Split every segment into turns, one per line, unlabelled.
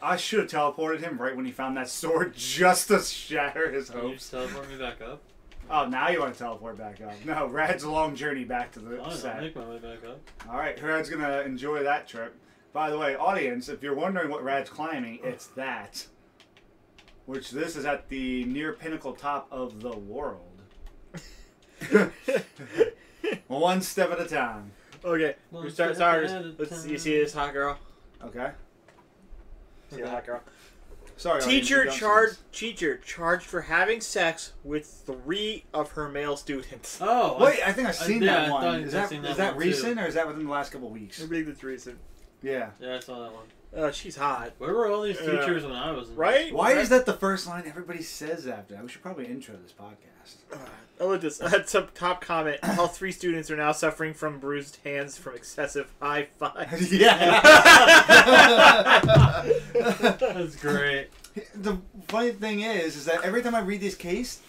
I should have teleported him right when he found that sword just to shatter his
Can you
hopes.
teleport me back up?
Oh, now you want to teleport back up. No, Rad's a long journey back to the
I'll
set.
make my way back up.
Alright, Rad's going to enjoy that trip. By the way, audience, if you're wondering what Rad's climbing, it's that. Which this is at the near pinnacle top of the world. One step at a time.
Okay,
One
sorry.
step at a
Let's. You
time.
see this hot girl?
Okay.
See the hot girl?
Sorry,
Teacher
audience,
charged for having sex with 3 of her male students.
Oh,
Wait, I think I've seen
yeah,
that
I
one.
thought
Is
I'd
that,
seen
is
that
that
one,
recent
too.
or is that within the last couple of weeks?
I believe it's recent.
Yeah.
Yeah, I saw that one.
She's hot.
Where were all these teachers when I was in
Right?
school?
Why is that the first line everybody says after that? We should probably intro this podcast.
I look at this. I had some top comment. All 3 students are now suffering from bruised hands from excessive high fives.
Yeah.
That's great.
The funny thing is that every time I read this case,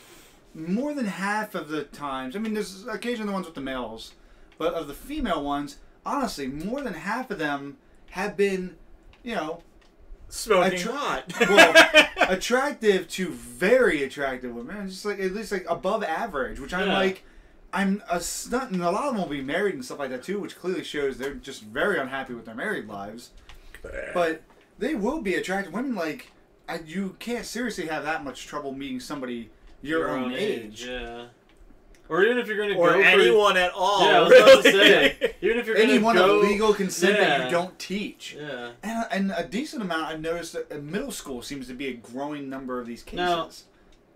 more than half of the times, I mean, there's occasionally the ones with the males, but of the female ones, honestly, more than half of them have been, you know,
Smoking hot.
well, attractive to very attractive women, just like at least like above average, which I'm
Yeah.
like, I'm a stunt, and a lot of them will be married and stuff like that too, which clearly shows they're just very unhappy with their married lives. But they will be attractive women. Like, you can't seriously have that much trouble meeting somebody your own age.
Yeah. Or even if you're going to
Or
go
anyone at all.
Yeah, I was
really.
about to say. Even if you're going to
Anyone
go...
of legal consent that
Yeah.
you don't teach.
Yeah.
And a decent amount, I've noticed that in middle school seems to be a growing number of these cases.
Now,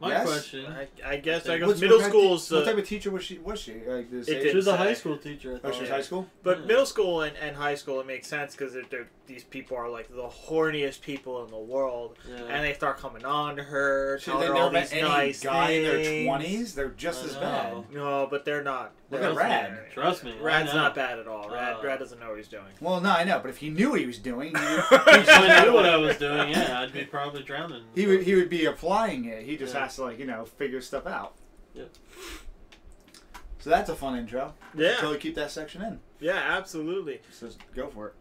My
Yes?
question...
I guess
What's-
middle
what type-
school's...
What type of teacher was she? Like this
It
age?
She was a
say.
high school teacher, I
Oh,
thought.
she was high school?
But
Yeah.
middle school and high school, it makes sense because these people are like the horniest people in the world,
Yeah.
and they start coming on to her,
She,
telling
they
her
never
all
met
these
any
nice
guy in their
things.
20s. They're just
I
as
know.
bad.
No, but they're not.
Look
They're
at Rad.
Trust me.
Rad's
I know.
not bad at all. Rad
Oh.
doesn't know what he's doing.
Well, no, I know, but if he knew what he was doing,
If I knew what I was doing, yeah, I'd be probably drowning.
he would be applying it. He just
Yeah.
has to, like, you know, figure stuff out.
Yep.
So that's a fun intro.
Yeah.
Totally keep that section in.
Yeah, absolutely.
So go for it.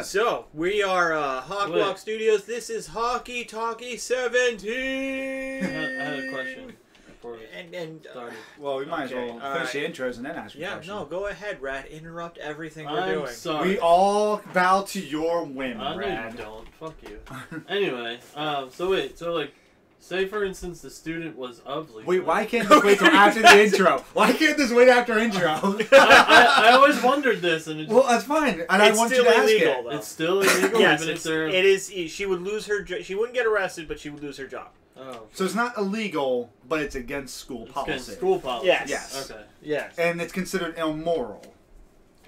So, we are Hawkwalk
Wait.
Studios. This is Hawkie Talkie 17.
I had a question before we
And
started.
Well, we might
Okay,
as well
all
finish
right.
the intros and then ask you a
yeah,
question.
no, go ahead, Rad. Interrupt everything we're
I'm
doing.
sorry.
We all bow to your whim,
I know
Brad.
you don't. Fuck you. Anyway, so wait, so like, say for instance the student was of legal.
Wait, why can't this wait till after the intro? Why can't this wait after intro?
I always wondered this, and it's,
Well, that's fine. And I
It's
want you
still
to ask
illegal,
it.
though.
it's still illegal.
Yes,
even if they're.
it is. She would lose her. She wouldn't get arrested, but she would lose her job.
Oh,
So it's not illegal, but it's against school
it's
policy.
against school policy.
Yes.
Yes.
Okay.
Yes.
And it's considered immoral.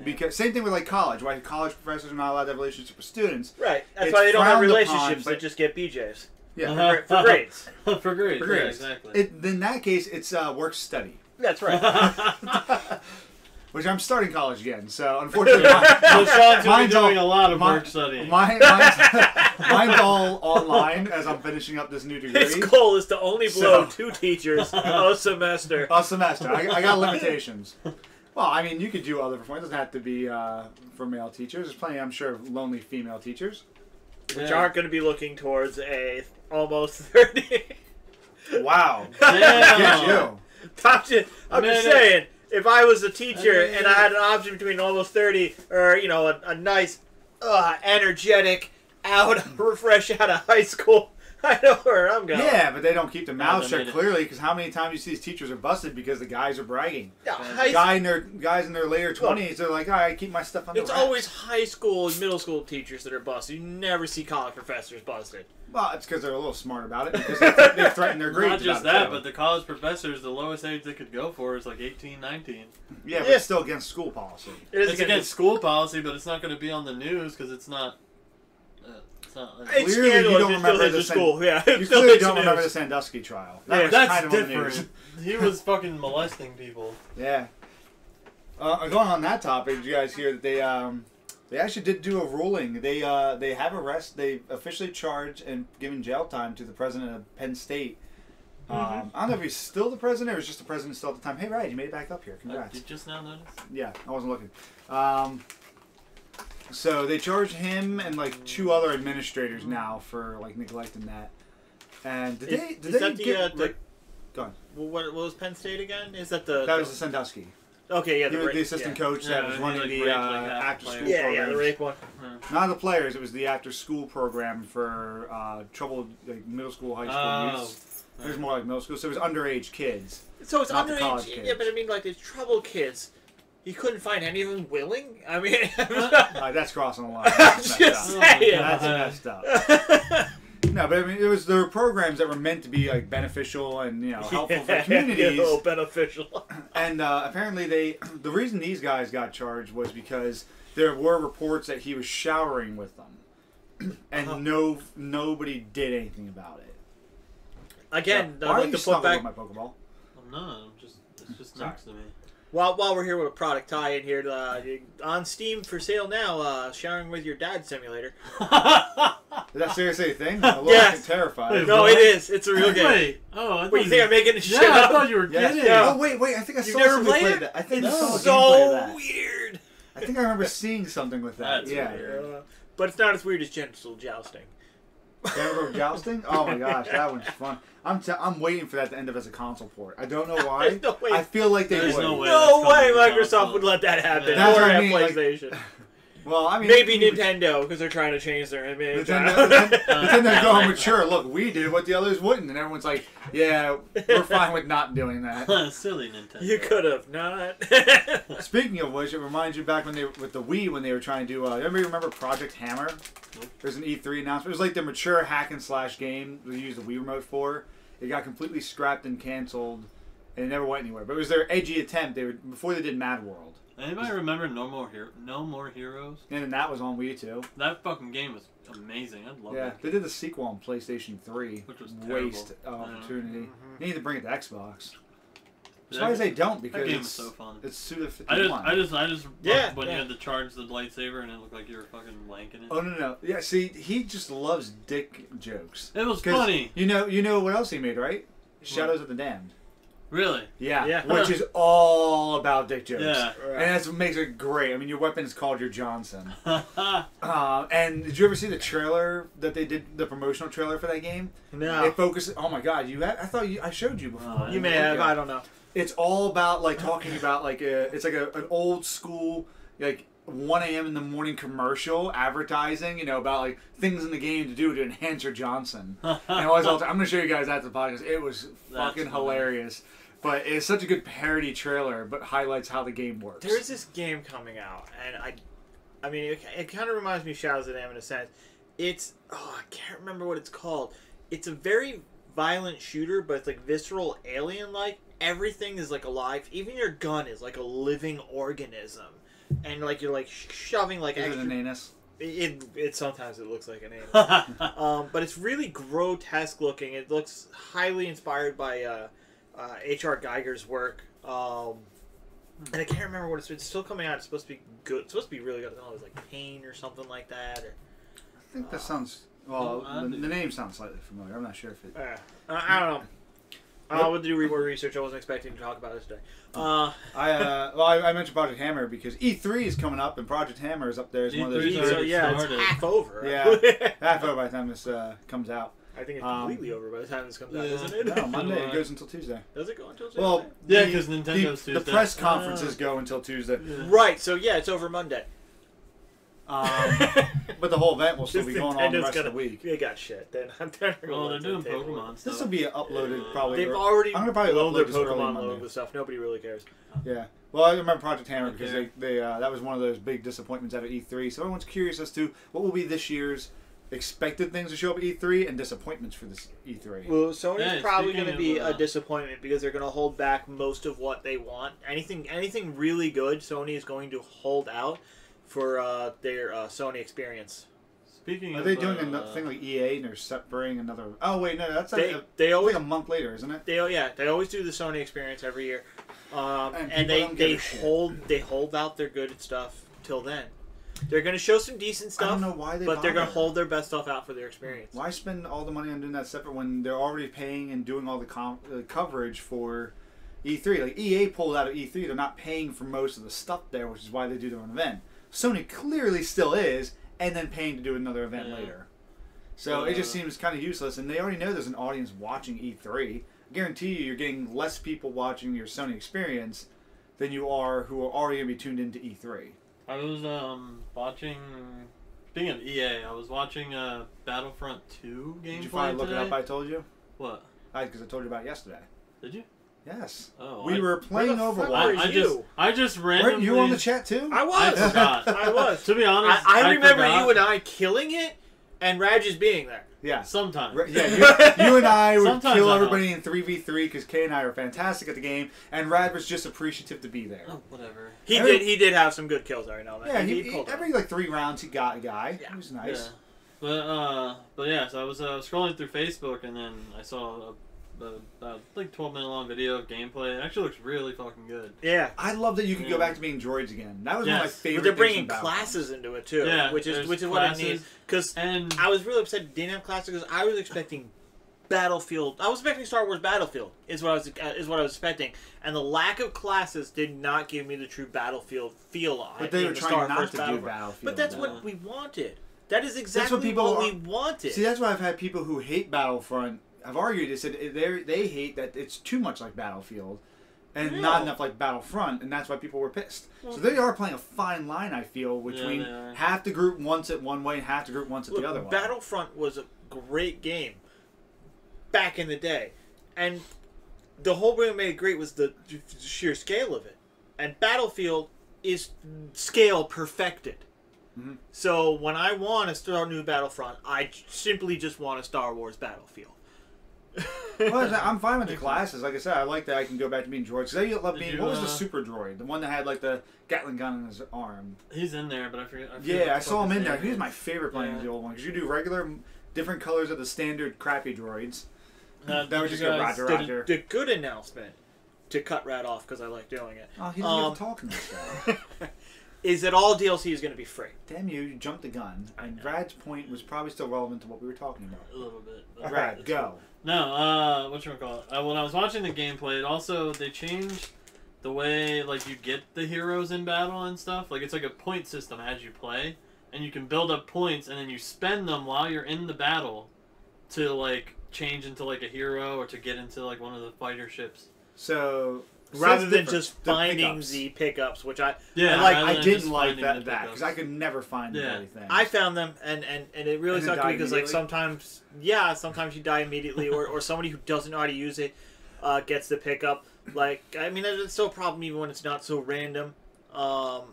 Because same thing with like college. Why college professors are not allowed to have relationships with students.
Right. That's
It's
why they don't have
frowned
relationships.
upon,
They just get BJs.
Yeah.
Uh-huh.
For grades.
For grades.
For grades.
Yeah, exactly.
In that case, it's work study.
That's right.
Which I'm starting college again, so unfortunately,
So Sean's gonna be
mine's
doing
all-
a lot of
my-
work studying.
mine's all online as I'm finishing up this new degree.
His goal is to only blow
So-
2 teachers a semester.
A semester. I got limitations. Well, I mean, you could do other performance. It doesn't have to be for male teachers. There's plenty, I'm sure, of lonely female teachers.
Which
Yeah.
aren't going to be looking towards a almost 30.
Wow.
Damn.
Get you.
I'm just saying, if I was a teacher and I had an option between almost 30 or, you know, a nice, energetic, fresh out of high school, I know where I'm going.
Yeah, but they don't keep their mouths
they
shut
made it.
clearly because how many times you see these teachers are busted because the guys are bragging.
Yeah,
Guys in their later 20s, they're like, I keep my stuff on the
It's
wraps."
always high school and middle school teachers that are busted. You never see college professors busted.
Well, it's because they're a little smart about it because they threaten their grades.
Not just
about it,
that,
too.
but the college professors, the lowest age they could go for is like 18, 19.
Yeah, but
Yeah.
it's still against school policy.
It is
It's against school policy, but it's not going to be on the news because it's not. It's not.
It's
Clearly, you
scandalous.
don't
It
remember
still hits
the
the
San-
school. Yeah,
You
it still
clearly
hits
don't
the
remember the
news.
Sandusky trial.
Yeah,
That was
That's
kind of on the
different.
news.
He was fucking molesting people.
Yeah. Going on that topic, did you guys hear that they actually did do a ruling? They officially charged and given jail time to the president of Penn State. I don't know if he's still the president or is just the president still at the time. Hey, right, you made it back up here. Congrats.
Did you just now notice?
Yeah, I wasn't looking. So they charged him and like 2 other administrators now for like neglecting that. And did they get go on.
What was Penn State again? Is that
that was the Sandusky.
Okay, yeah,
the assistant coach that was running the after school program.
Yeah, the rape one.
Not the players. It was the after school program for troubled like middle school, high school youths. It was more like middle school, so it was underage kids.
So it's
not the
underage.
college kids.
Yeah, but I mean, like the troubled kids. You couldn't find any of them willing. I mean,
that's crossing the line.
I'm just saying.
That's messed up. No, but I mean, there were programs that were meant to be like beneficial and helpful for communities.
A little beneficial.
And apparently, the reason these guys got charged was because there were reports that he was showering with them, and nobody did anything about it.
Again,
why are you
to put
snuggling
back
with my Pokeball?
I'm not. It's just next to me.
While we're here with a product tie-in here, on Steam for sale now, Showering with Your Dad Simulator.
Is that seriously a thing? I'm a little
Yes.
terrified.
Wait,
No,
what?
it is. It's a real game.
Wait. Oh, I
Wait, you think I'm making this shit
Yeah, I
up?
thought you were
Yes.
kidding.
Yeah.
Oh wait! I think I
You've
saw
never
somebody
played
play
it?
that. I think
It's
I saw a gameplay of
so
that.
weird.
I think I remember seeing something with that.
That's
yeah.
weird.
But it's not as weird as genital jousting.
Ever jousting? Oh my gosh, that one's fun. I'm waiting for that to end up as a console port. I don't know why.
There's no way.
I feel like they
There's
would.
no way.
No
that's
way
coming to
Microsoft
console.
would let that happen.
Yeah.
That's
Or
what I
at
mean, like-
PlayStation.
Well, I mean,
Maybe Nintendo, because they're trying to change their image.
Nintendo go mature. Look, we did what the others wouldn't, and everyone's like, "Yeah, we're fine with not doing that."
Silly Nintendo.
You could have not.
Speaking of which, it reminds you back when with the Wii when they were trying to do. Everybody remember Project Hammer?
Nope.
There's an E3 announcement. It was like the mature hack and slash game we used the Wii remote for. It got completely scrapped and canceled, and it never went anywhere. But it was their edgy attempt. Before they did Mad World.
Anybody remember No More Heroes?
And then that was on Wii too.
That fucking game was amazing. I love it.
They did the sequel on PlayStation 3.
Which was
waste
terrible.
of opportunity. They need to bring it to Xbox.
That-
Surprised they don't because
That game was so fun.
it's Suda
I
51.
just
Yeah,
when
yeah.
you had to charge the lightsaber and it looked like you were fucking wanking it.
Oh no! Yeah, see, he just loves dick jokes.
It was
'Cause
funny.
You know what else he made, right? Shadows of the Damned.
Really?
Yeah,
Yeah.
which is all about dick jokes.
Yeah.
And that's what makes it great. I mean, your weapon is called your Johnson.
Yeah.
And did you ever see the trailer that they did, the promotional trailer for that game?
No.
It focuses. Oh my God! I thought I showed you before.
You may have. I don't know.
It's all about like talking about like it's like an old school like 1 a.m. in the morning commercial advertising, about like things in the game to do to enhance your Johnson. And always, I'm going to show you guys after the podcast. It was fucking hilarious. But it's such a good parody trailer, but highlights how the game works.
There's this game coming out, and I mean, it kind of reminds me of Shadows of the Dam in a sense. It's, I can't remember what it's called. It's a very violent shooter, but it's like visceral alien-like. Everything is like alive. Even your gun is like a living organism. And like you're like shoving like
Is
extra...
it an anus?
It sometimes it looks like an anus. But it's really grotesque looking. It looks highly inspired by H.R. Geiger's work. And I can't remember what it's still coming out. It's supposed to be good. It's supposed to be really good. I don't know, it's like Pain or something like that. Or,
I think that sounds. Well, the name sounds slightly familiar. I'm not sure if it.
I don't know. I would do more research. I wasn't expecting to talk about this today.
I mentioned Project Hammer because E3 is coming up and Project Hammer is up there as one of those.
E3 's
So
already
yeah,
started.
it's half over.
Yeah, half over by the time this comes out.
I think it's completely over by the time this comes out, isn't it?
No, Monday. It goes until Tuesday.
Does it go until Tuesday?
Well,
Yeah, because Nintendo's
the
Tuesday.
press conferences go until Tuesday.
Yeah.
Right. So yeah, it's over Monday.
But the whole event will still be
Just
going on the
Nintendo's
rest of the week.
They got shit. They're
Well, they're doing Pokemon stuff.
This will be uploaded probably.
They've already
I'm gonna probably
loaded
upload
their
this early
Pokemon
Monday.
load with stuff. Nobody really cares.
Yeah. Well, I remember Project Hammer because
Okay.
they that was one of those big disappointments out of E3. So everyone's curious as to what will be this year's expected things to show up at E3 and disappointments for this E3.
Well, Sony's
Yeah,
probably
speaking
going to be
of,
a disappointment because they're going to hold back most of what they want. Anything really good, Sony is going to hold out for their Sony experience.
Speaking
Are
of,
they doing a thing like EA and they're separating another? Oh wait, no, that's
They
it's
always
like a month later, isn't it?
they always do the Sony experience every year, and
people don't give a shit.
they hold out their good stuff till then. They're going to show some decent
I
stuff.
don't know why
but they're going to
bother.
hold their best stuff out for their experience.
Why spend all the money on doing that separate when they're already paying and doing all the coverage for E3? Like EA pulled out of E3, they're not paying for most of the stuff there, which is why they do their own event. Sony clearly still is, and then paying to do another event later. So it just seems kind of useless, and they already know there's an audience watching E3. I guarantee you're getting less people watching your Sony experience than you are who are already going to be tuned into E3.
I was watching. Speaking of EA, I was watching Battlefront 2 gameplay.
Did you finally look it up? I told you.
What?
Because I told you about it yesterday.
Did you?
Yes.
Oh,
we were playing Overwatch.
I just randomly.
Weren't you on the chat too?
I was.
I forgot.
I was.
To be honest,
I remember
forgot.
you and I killing it, and Raj just being there.
Yeah.
Sometimes.
Yeah, you and I would
Sometimes
kill
I
everybody in 3v3 because Kay and I are fantastic at the game, and Rad was just appreciative to be there.
Oh, whatever.
He did have some good kills every now and then.
Yeah, he every like 3 rounds he got a guy. Yeah. He was nice.
Yeah. But yeah, so I was scrolling through Facebook, and then I saw a like 12-minute long video of gameplay. It actually looks really fucking good.
Yeah.
I love that you could go back to being droids again. That was one of my favorite
But they're bringing
things
classes into it too,
yeah,
which is what I need. Because I was really upset it didn't have classes because I was expecting Battlefield. I was expecting Star Wars Battlefield is what I was expecting, and the lack of classes did not give me the true Battlefield feel.
But they were trying not to do Battlefield.
But that's what we wanted. That is exactly what we wanted.
See, that's why I've had people who hate Battlefront. I've argued. They said they hate that it's too much like Battlefield, and not enough like Battlefront, and that's why people were pissed. So they are playing a fine line, I feel, between half the group wants it one way and half the group wants it the other way.
Battlefront was a great game back in the day, and the whole thing that made it great was the sheer scale of it. And Battlefield is scale perfected. Mm-hmm. So when I want to start a new Battlefront, I simply just want a Star Wars Battlefield.
Well, I'm fine with the classes. Like I said, I like that I can go back to being droids. Because I love being. What was the super droid? The one that had like the Gatling gun in his arm.
He's in there, but I forget.
I saw him in there. He was my favorite playing the old one. Because you do regular, different colors of the standard crappy droids. That would just go Roger.
The good announcement, to cut Rad off because I like doing it.
Oh, he doesn't get to talk in this guy.
Is that all DLC is going to be free.
Damn you jumped the gun. And Rad's point was probably still relevant to what we were talking about.
A little bit.
Rad, go.
No, whatchamacallit? When I was watching the gameplay, they changed the way like you get the heroes in battle and stuff. Like it's like a point system as you play, and you can build up points, and then you spend them while you're in the battle to like change into like a hero or to get into like one of the fighter ships.
So
rather than just finding the pickups, which I
didn't like that because I could never find everything.
I found them and it really sucked because like sometimes you die immediately or somebody who doesn't know how to use it gets the pickup. Like I mean, it's still a problem even when it's not so random. In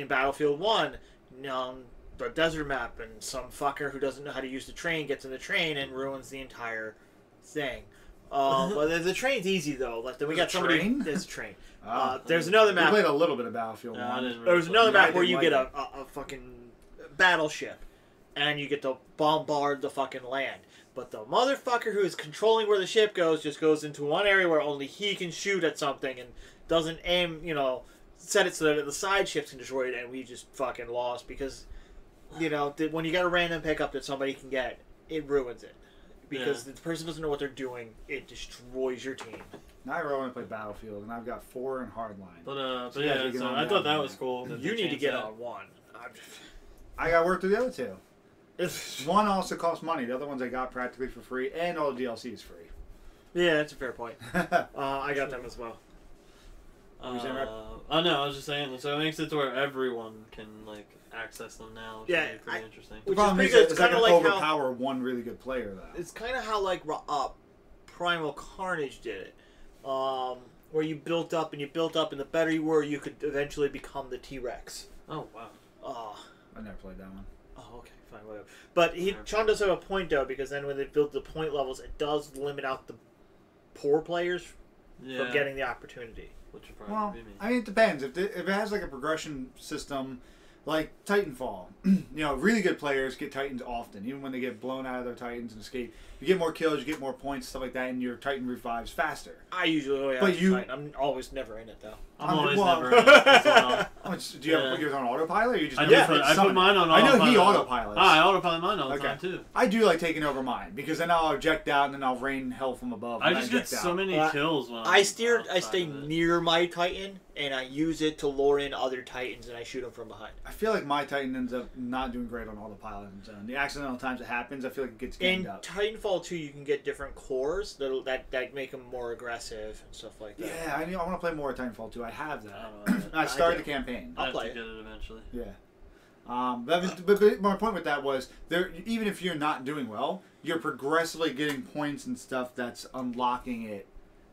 Battlefield 1, the desert map, and some fucker who doesn't know how to use the train gets in the train and ruins the entire thing. But the train's easy though. Like we got somebody.
Train?
There's a train. There's another map.
We played a little bit of Battlefield 1.
There's another map where you get a fucking battleship, and you get to bombard the fucking land. But the motherfucker who is controlling where the ship goes just goes into one area where only he can shoot at something and doesn't aim. Set it so that the side ships can destroy it, and we just fucking lost because, when you got a random pickup that somebody can get, it ruins it. Because the person doesn't know what they're doing, it destroys your team.
Now I really want to play Battlefield, and I've got 4 in Hardline.
But I thought that was cool.
You need to get on 1.
I got to work through the other 2. 1 also costs money. The other ones I got practically for free, and all the DLC is free.
Yeah, that's a fair point. I got them as well.
No,
I was just saying. So it makes it to where everyone can like access them now. Which is pretty interesting.
The problem is it's kind of like overpower one really good player though.
It's kind of how like Primal Carnage did it, where you built up and you built up, and the better you were, you could eventually become the T-Rex.
Oh wow.
I never played that one.
Oh okay, fine, whatever. But Shawn does have a point though, because then when they build the point levels, it does limit out the poor players from getting the opportunity.
Which would probably be me.
I mean, it depends. If it has like a progression system, like Titanfall. You know, really good players get Titans often, even when they get blown out of their Titans and escape. You get more kills, you get more points, stuff like that, and your Titan revives faster.
I usually only have Titan. I'm always never in it though.
I'm always never in it as well.
Do you put yours on autopilot, or you just
I put mine on autopilot.
I know he autopilots.
I autopilot mine all the time too.
I do like taking over mine because then I'll eject out and then I'll rain hell from above.
I just get so many kills when
I stay near my Titan and I use it to lure in other Titans and I shoot them from behind.
I feel like my Titan ends up not doing great on autopilot in zone. The accidental times it happens, I feel like it gets ganged up.
In Titanfall 2, you can get different cores that make them more aggressive and stuff like that.
Yeah, I want to play more Titanfall 2. I have that. I started the campaign.
I'll play it eventually.
Yeah. But my point with that was, even if you're not doing well, you're progressively getting points and stuff that's unlocking it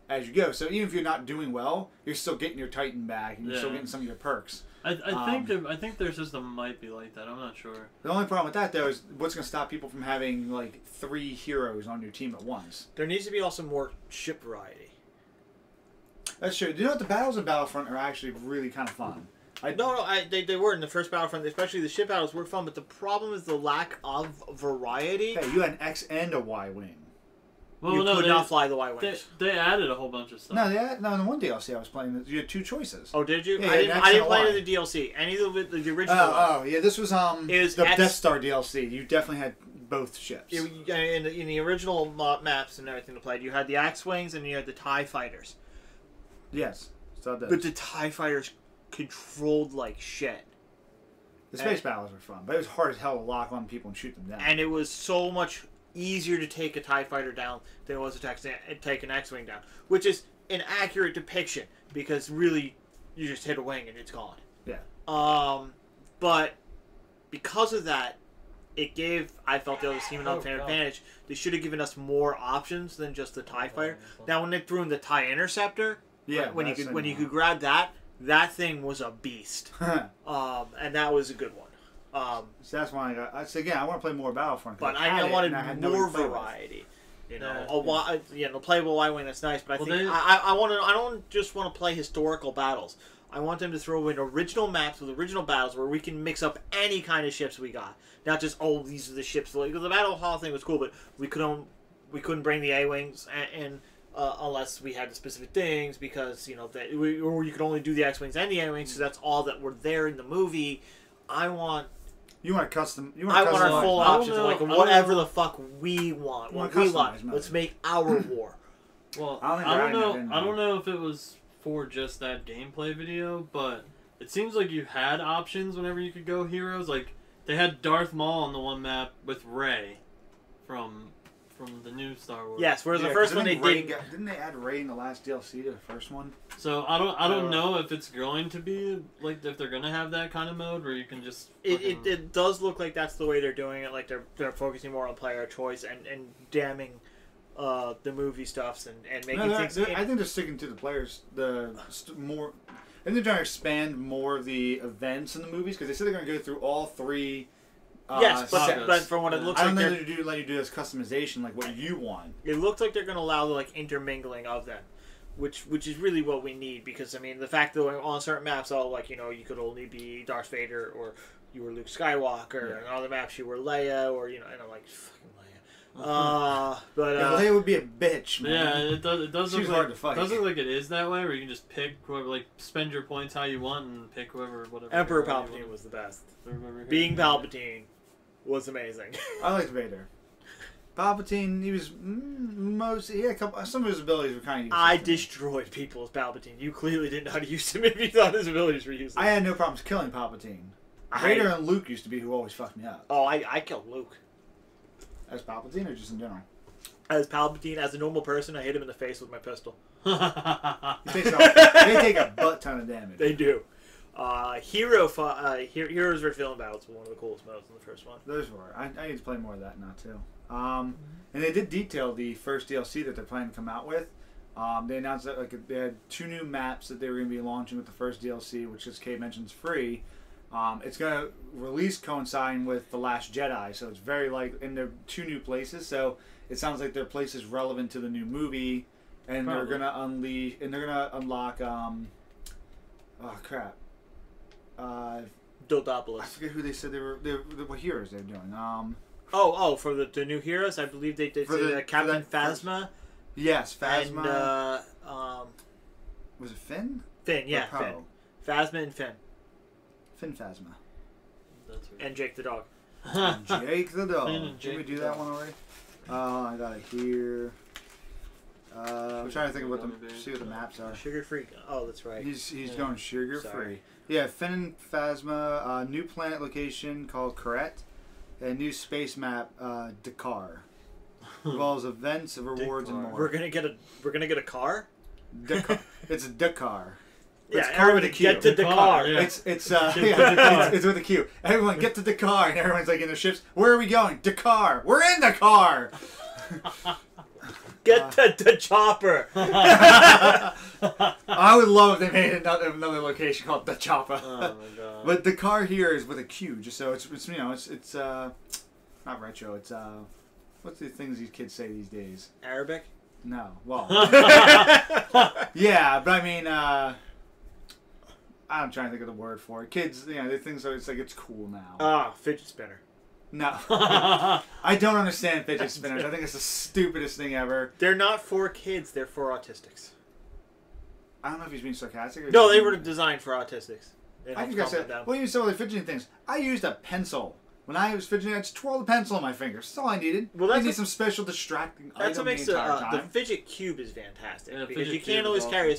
as you go. So even if you're not doing well, you're still getting your Titan back and you're still getting some of your perks.
I think their system might be like that. I'm not sure.
The only problem with that though is what's going to stop people from having like 3 heroes on your team at once.
There needs to be also more ship variety.
That's true. You know what? The battles in Battlefront are actually really kind of fun.
They were in the first Battlefront, especially the ship battles were fun, but the problem is the lack of variety.
Hey, you had an X and a Y wing.
Well, you could not fly the Y wings.
They added a whole bunch of stuff.
No, in the one DLC I was playing, you had 2 choices.
Oh, did you?
Yeah,
I didn't play any of the DLC. Any of the original.
Oh, yeah. This was the Death Star DLC. You definitely had both ships.
In the original maps and everything to play, you had the X-wings and you had the TIE fighters.
Yes, so
but the TIE fighters controlled like shit.
The space battles were fun, but it was hard as hell to lock on people and shoot them down.
And it was so much easier to take a TIE fighter down than it was to take an X-wing down, which is an accurate depiction because really you just hit a wing and it's gone.
Yeah.
But because of that, I felt the other team an unfair advantage. They should have given us more options than just the TIE fighter. Now when they threw in the TIE interceptor, when you could grab that thing was a beast. And that was a good one.
So that's why I want to play more Battlefront.
But I wanted more variety. You know, the playable Y-wing, that's nice. But I don't just want to play historical battles. I want them to throw in original maps with original battles where we can mix up any kind of ships we got. Not just these are the ships. Like, the Battle Hall thing was cool, but we couldn't bring the A-wings in unless we had the specific things because or you could only do the X-wings and the A-wings, so that's all that were there in the movie. I want
our
full options, whatever the fuck we want. What we want. Let's make our war.
Well, I don't know if it was for just that gameplay video, but it seems like you had options whenever you could go heroes. Like they had Darth Maul on the one map with Rey from the new Star Wars.
Yes, whereas the first one
didn't they add Rey in the last DLC to the first one?
So I don't know if it's going to be like if they're gonna have that kind of mode where you can just.
It does look like that's the way they're doing it. Like they're focusing more on player choice and damning the movie stuffs and making things.
I think they're sticking to the players. More. I think they're trying to expand more of the events in the movies because they said they're going to go through all 3.
Yes, but from what it looks like,
I don't know if they let you do this customization like what you want.
It looks like they're going to allow the intermingling of them, which is really what we need because the fact that on certain maps, you could only be Darth Vader or you were Luke Skywalker, and on other maps you were Leia or and I'm like fucking Leia. But
Leia would be a bitch, man.
Yeah, it does look
hard to fight.
It does look like it is that way, where you can just pick whoever, spend your points how you want and pick whatever.
Emperor Palpatine was the best. Being Palpatine was amazing.
I liked Vader. Palpatine, he was some of his abilities were kind of useless.
I destroyed people as Palpatine. You clearly didn't know how to use him if you thought his abilities were useless.
I had no problems killing Palpatine. Vader and Luke used to be who always fucked me up.
Oh, I killed Luke.
As Palpatine or just in general?
As Palpatine, as a normal person, I hit him in the face with my pistol.
They take a butt ton of damage.
They do. Heroes vs. Villain battles were one of the coolest modes in the first one.
Those were. I need to play more of that now too. And they did detail the first DLC that they're planning to come out with. They announced that they had 2 new maps that they were going to be launching with the first DLC, which, as Kate mentioned, is free. It's going to release coinciding with The Last Jedi, so it's very and they're 2 new places, so it sounds like they're places relevant to the new movie, and they're going to unlock,
Dodopoulos.
I forget who they said they were. What heroes they're doing.
For the new heroes, I believe they did Captain Phasma.
Yes, Phasma.
And
was it Finn?
Finn, yeah, Finn. Phasma and Finn.
Finn Phasma.
That's weird.
And Jake the dog.
Jake the dog.
Finn and
Did we
Jake
do
the
that
dog.
one already? I got it here. I'm trying to think of what the maps are.
Sugar free. Oh, that's right.
He's going sugar
Sorry.
free. Yeah, Finn and Phasma. New planet location called Corette. A new space map, Dakar. Involves events, rewards, and more.
We're gonna get a car.
Dakar. It's Dakar.
Yeah,
it's car with a
everybody
Q.
get to Dakar.
Yeah.
It's it's with a Q. Everyone get to Dakar, and everyone's like in their ships. Where are we going? Dakar. We're in the car.
Get to the chopper.
I would love if they made another location called the Chopper.
Oh my god.
But the car here is with a Q, just so it's not retro. It's what's the things these kids say these days?
Arabic.
No, well, yeah, but I mean, I'm trying to think of the word for it. Kids, they think so. It's like it's cool now.
Fidget spinner.
No, I don't understand fidget spinners. I think it's the stupidest thing ever.
They're not for kids. They're for autistics.
I don't know if he's being sarcastic. Or
No, they were designed for autistics.
I think I said, well, you said all the fidgeting things. I used a pencil. When I was fidgeting, I just twirled a pencil on my fingers. That's all I needed.
Well,
I need some special distracting
That's
item
what makes
the entire time.
the fidget cube is fantastic.
Yeah,
because
fidget
you
cube
can't
is
always carry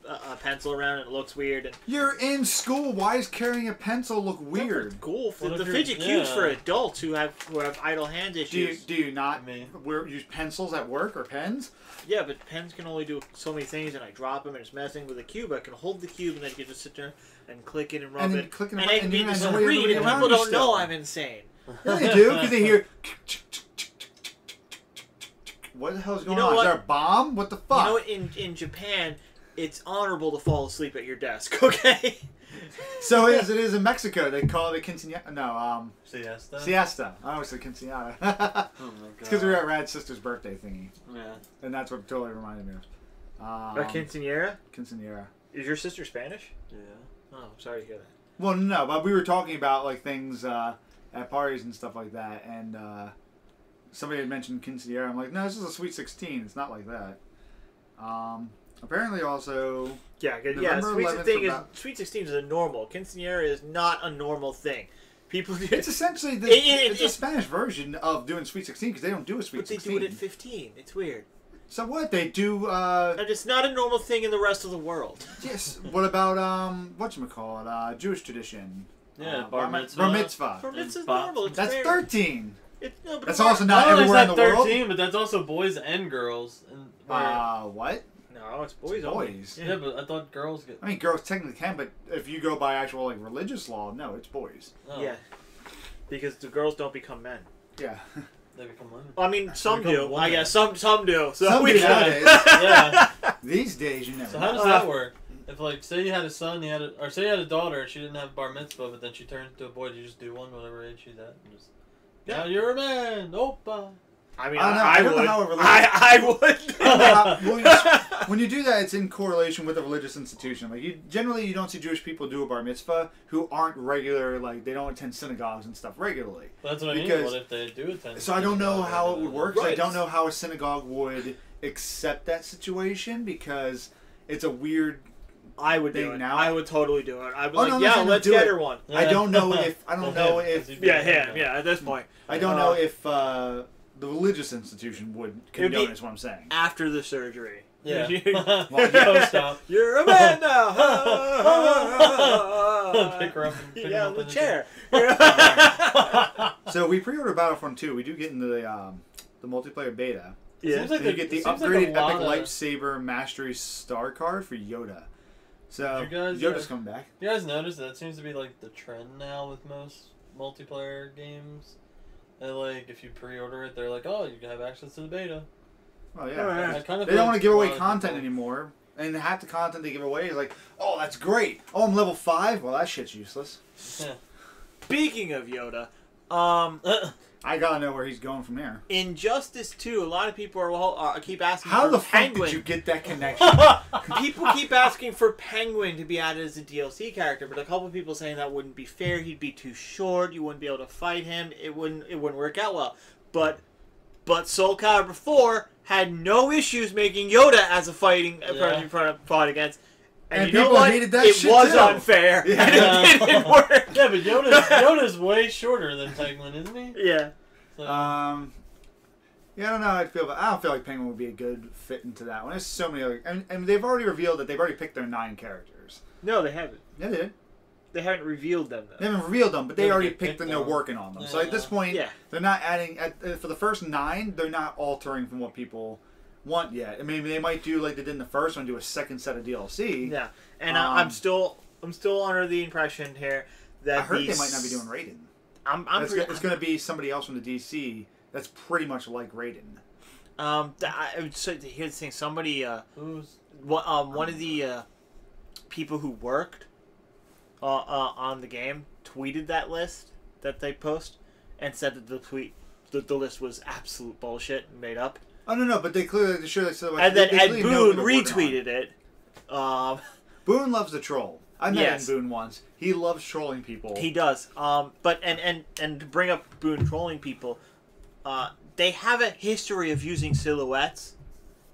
a pencil around and it looks weird. And
You're in school. Why is carrying a pencil look weird?
It's cool.
What
The
if
fidget
you're-
cube's
yeah.
for adults who have idle hand issues.
Do you not
Me.
use pencils at work or pens?
Yeah, but pens can only do so many things, and I drop them, and it's messing with the cube. I can hold the cube, and then you can just sit there and click it and rub
And then
it.
click it
and
and
I can
you
be
know
the
nobody
screen, and
around
people
you
don't
still.
know I'm insane.
Yeah, they do, because they hear... What the hell's going
know
on?
what?
Is there a bomb? What the fuck?
You know, in Japan, it's honorable to fall asleep at your desk, okay?
So it is in Mexico. They call it a quinceañera. No,
Siesta?
siesta. I always said quinceañera.
Oh my god.
It's because we were at Rad's sister's birthday thingy.
Yeah.
And that's what totally reminded me of.
A quinceañera?
Quinceañera.
Is your sister Spanish?
Yeah.
Oh, I'm sorry to hear that.
Well, no, but we were talking about like things at parties and stuff like that, and somebody had mentioned quinceañera. I'm like, no, this is a sweet 16. It's not like that. Apparently, also.
Yeah,
November
Sweet
11th
16
about-
Sweet 16 is a normal. Quinceañera is not a normal thing. People do
It's essentially it's a Spanish version of doing sweet 16 because they don't do a sweet
but they
16.
do it at 15. It's weird.
So what they do?
And it's not a normal thing in the rest of the world.
Yes. What about whatchamacallit? Jewish tradition.
Yeah, bar mitzvah.
Bar mitzvah.
For mitzvah's
Bop.
normal. It's
That's
fair.
13.
No, but
That's
bar-
also not
Not only is
everywhere in
that
the world.
13, but that's also boys and girls. And
What?
No, it's boys
It's
only.
boys.
yeah, but I thought girls get.
I mean, girls technically can, but if you go by actual like religious law, no, it's boys.
Oh,
Yeah. Because the girls don't become men.
Yeah.
They become women.
Well, I mean, some
become
do.
women.
I guess some do. So
Some
we
do
can-
nowadays.
Yeah.
These days, you never.
So how
know.
does that work? If like say you had a son, or say you had a daughter, and she didn't have bar mitzvah, but then she turned into a boy, do you just do one, whatever age she's at, and just
Yeah.
now you're a man, Oppa.
I mean,
I don't know.
I
I don't know
would.
how it relates.
I would.
When you do that, it's in correlation with a religious institution. Like generally, you don't see Jewish people do a bar mitzvah who aren't regular. Like they don't attend synagogues and stuff regularly.
Well, that's what I mean.
Because-
What if they do attend?
So I don't know how it would work. 'Cause I
Right.
don't know how a synagogue would accept that situation because it's a weird.
I would do
thing
it.
now.
I would totally do it. I'd be
Oh,
like,
no, I'm
yeah,
not saying
let's
do
get
it.
her one.
I don't know if. I don't know if.
Yeah, him. Yeah, at this point.
I don't know if the religious institution would
It'd be-
condone. Is what I'm saying.
After the surgery.
Yeah.
Well,
Go stop.
You're a man now.
Pick her up and pick
yeah,
him up
the
in
chair.
So we pre-ordered Battlefront 2. We do get into the multiplayer beta.
Yeah.
Seems like
And you get the
it seems like
upgraded
a lot
Epic
of-
Lightsaber Mastery Star card for Yoda. So
Did you guys,
Yoda's coming back.
You guys notice that seems to be like the trend now with most multiplayer games. And like if you pre-order it, they're like, oh, you have access to the beta.
Oh yeah.
Oh, yeah.
I kind of
They don't want to give away content anymore. And half the content they give away is like, oh, that's great. Oh, I'm level 5. Well, that shit's useless.
Yeah.
Speaking of Yoda,
I gotta know where he's going from here.
Injustice 2, a lot of people keep asking
How
for
the fuck
Penguin.
did you get that connection?
People keep asking for Penguin to be added as a DLC character, but a couple of people saying that wouldn't be fair. He'd be too short. You wouldn't be able to fight him. It wouldn't work out well. But Soul Calibur 4 had no issues making Yoda as a fighting fought against. And you know what?
Hated that
it
shit
was
too.
unfair.
Yeah.
And it didn't work.
Yeah, but Yoda's way shorter than Penguin, isn't he?
Yeah.
So,
Yeah, I don't know how I'd feel, but I don't feel like Penguin would be a good fit into that one. There's so many other, and they've already revealed that they've already picked their 9 characters.
No, they haven't.
Yeah, they did.
They haven't revealed them, though.
They haven't revealed them, but they
They
already
picked
picked them.
them.
They're working on them. So at this point, they're not adding for the first 9. They're not altering from what people want yet. I mean, they might do like they did in the first one, do a second set of DLC.
Yeah, and I'm still under the impression here that
I heard they might not be doing Raiden. It's going to be somebody else from the DC that's pretty much like Raiden.
Here's the thing. Somebody, one of the people who worked on the game tweeted that list that they post and said that the list was absolute bullshit and made up.
Oh no, but they clearly said.
And then Ed Boon retweeted it.
Boon loves the troll. I met Ed Boon once. He loves trolling people.
He does. But to bring up Boon trolling people, they have a history of using silhouettes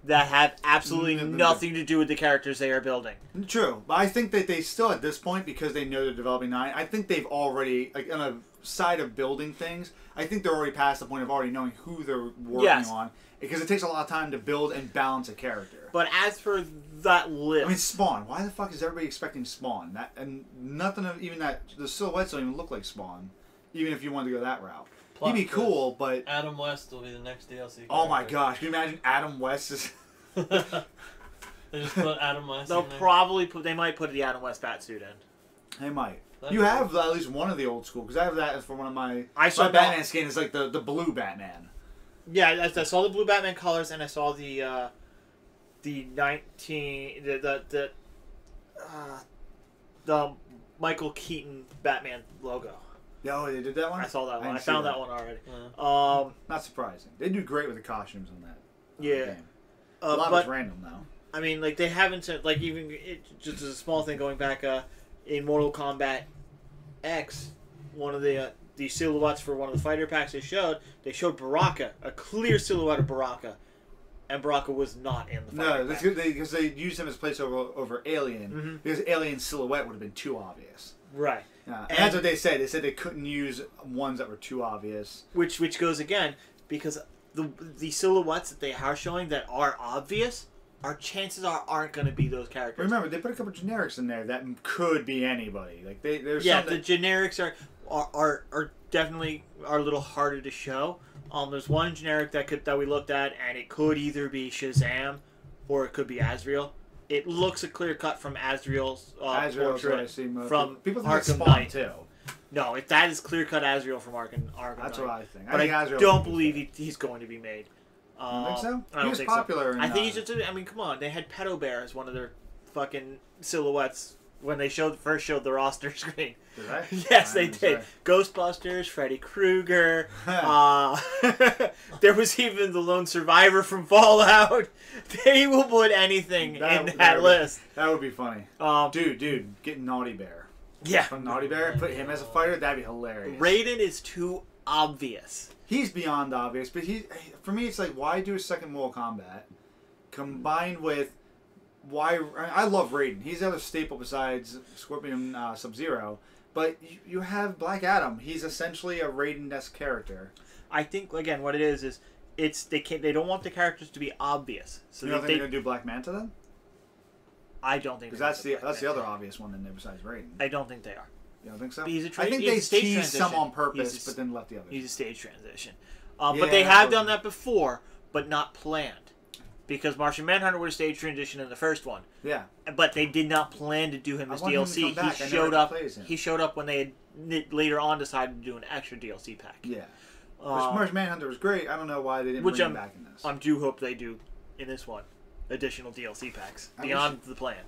that have absolutely nothing to do with the characters they are building.
True, but I think that they still, at this point, because they know they're developing 9, I think they've already, like, on a side of building things, I think they're already past the point of already knowing who they're working on, because it takes a lot of time to build and balance a character.
But as for that list...
I mean, Spawn. Why the fuck is everybody expecting Spawn? And nothing of even that... The silhouettes don't even look like Spawn, even if you wanted to go that route. He'd be cool, but...
Adam West will be the next DLC character.
Oh my gosh, can you imagine Adam West is...
They just put Adam West
They'll
in there.
probably they might put the Adam West batsuit in.
They might.
That'd
You
be
have
cool.
at least one of the old school, because I have that for one of my...
I saw
my Batman skin is like the blue Batman.
Yeah, I saw the blue Batman colors, and I saw the Michael Keaton Batman logo.
Oh, they did that one?
I saw that one. I
didn't see
found that one already.
Yeah.
Not surprising. They do great with the costumes on that.
Yeah.
Game. A lot of it's random, though.
I mean, like, they haven't said, like, just as a small thing going back, in Mortal Kombat X, one of the silhouettes for one of the fighter packs they showed Baraka, a clear silhouette of Baraka, and Baraka was not in the fighter pack.
No, because they used him as placeholder over Alien, because Alien's silhouette would have been too obvious.
Right.
And that's what they said. They said they couldn't use ones that were too obvious.
Which goes again, because the silhouettes that they are showing that are obvious, chances aren't going to be those characters.
Remember, they put a couple generics in there that could be anybody. Like there's
the generics are definitely a little harder to show. There's one generic that we looked at, and it could either be Shazam or it could be Azrael. It looks a clear cut from Azrael's portrait from
people think
Arkham
Spawn
Knight
too.
No, that is clear cut Azrael from Arkham
That's
Knight.
what I think.
But I don't believe he's going to be made.
You think so?
I don't think
popular.
So. I think he's just. I mean, come on. They had Pedo Bear as one of their fucking silhouettes when they first showed the roster screen.
Did they?
Yes, they did. Ghostbusters, Freddy Krueger. There was even the lone survivor from Fallout. They will put anything in that list.
That would be funny. Dude, get Naughty Bear.
Yeah.
From Naughty Bear, put him as a fighter. That'd be hilarious.
Raiden is too obvious.
He's beyond obvious, but for me, it's like, why do a second Mortal Kombat combined with I love Raiden. He's the other staple besides Scorpion Sub-Zero. But you have Black Adam. He's essentially a Raiden-esque character.
I think again, what it is they don't want the characters to be obvious. So
you don't think they're gonna do Black Manta then?
I don't think
because that's the other obvious one in there besides Raiden.
I don't think they are.
You don't think so?
I
think they teased some on purpose, but then left the others.
He's a stage transition. But they have done that before, but not planned. Because Martian Manhunter was a stage transition in the first one.
Yeah.
But they did not plan to do him as DLC. He showed up when they had later on decided to do an extra DLC pack.
Yeah. Which Martian Manhunter was great. I don't know why they didn't bring him back in this.
I do hope they do in this one. Additional DLC packs. Beyond the plan.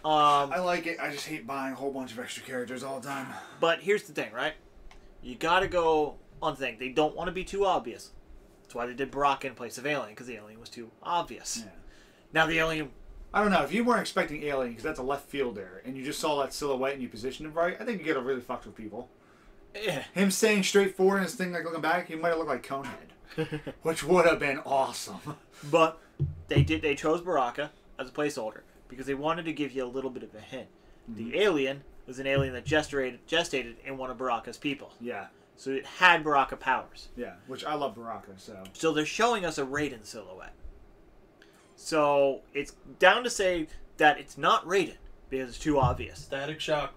I like it. I just hate buying a whole bunch of extra characters all the time.
But here's the thing, right? you gotta go on thing. They don't want to be too obvious. That's why they did Baraka in place of Alien, because the Alien was too obvious.
Yeah.
Now the Alien...
I don't know. If you weren't expecting Alien, because that's a left field there, and you just saw that silhouette and you positioned him right, I think you get a really fucked with people.
Yeah.
Him staying straight forward and his thing like looking back, he might have looked like Conehead, which would have been awesome.
But they chose Baraka as a placeholder because they wanted to give you a little bit of a hint. The alien was an alien that gestated in one of Baraka's people.
Yeah.
So it had Baraka powers.
Yeah, which I love Baraka, so.
So they're showing us a Raiden silhouette. So it's down to say that it's not Raiden because it's too obvious.
Static Shock.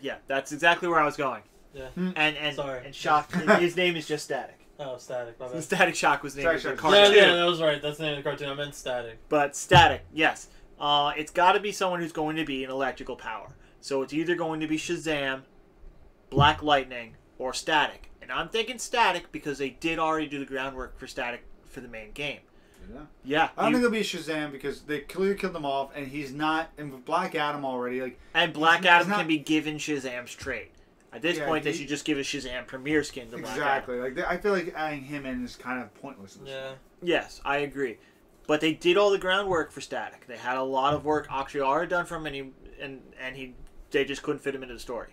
Yeah, that's exactly where I was going.
Yeah.
And Shock, his name is just Static.
Oh, Static. My bad.
Static Shock was the name of the
Static
cartoon.
Yeah, that was right. That's the name of the cartoon. I meant Static.
But Static, yes. It's got to be someone who's going to be an electrical power. So it's either going to be Shazam, Black Lightning, or Static. And I'm thinking Static because they did already do the groundwork for Static for the main game. Yeah.
I don't think it'll be Shazam because they clearly killed him off, and he's not. And with Black Adam already, like.
And Black Adam can be given Shazam's trait. At this point, they should just give a Shazam premier skin to Black Adam.
Exactly. Like I feel like adding him in is kind of pointless.
Yeah.
Yes, I agree. But they did all the groundwork for Static. They had a lot of work actually already done for him, they just couldn't fit him into the story.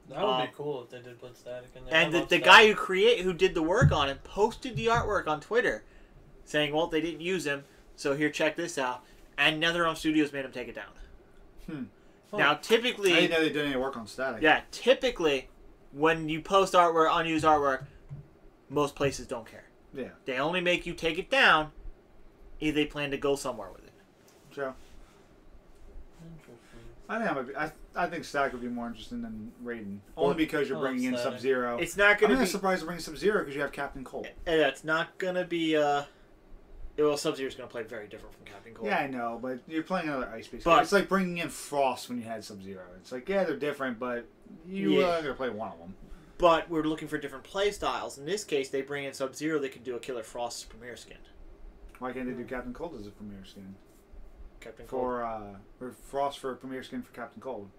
That would be cool if they did put Static in there.
And the guy who did the work on him posted the artwork on Twitter, saying, "Well, they didn't use him, so here, check this out." And NetherRealm Studios made him take it down. Now, typically,
I didn't know they did any work on Static.
Yeah, typically, when you post artwork, unused artwork, most places don't care.
Yeah.
They only make you take it down if they plan to go somewhere with it.
So. I think Static would be more interesting than Raiden. Only because you're bringing in Sub-Zero.
It's not going to be...
I'm surprised to bring Sub-Zero because you have Captain Cold.
Yeah, it's not going to be... Well, Sub-Zero's going to play very different from Captain Cold.
Yeah, I know, but you're playing another Ice-Based
game.
It's like bringing in Frost when you had Sub-Zero. It's like, yeah, they're different, but you are going to play one of them.
But we're looking for different play styles. In this case, they bring in Sub-Zero, they can do a Killer Frost's premier skin.
Why can't they do Captain Cold as a premier skin?
Captain Cold.
Or Frost for a premier skin for Captain Cold.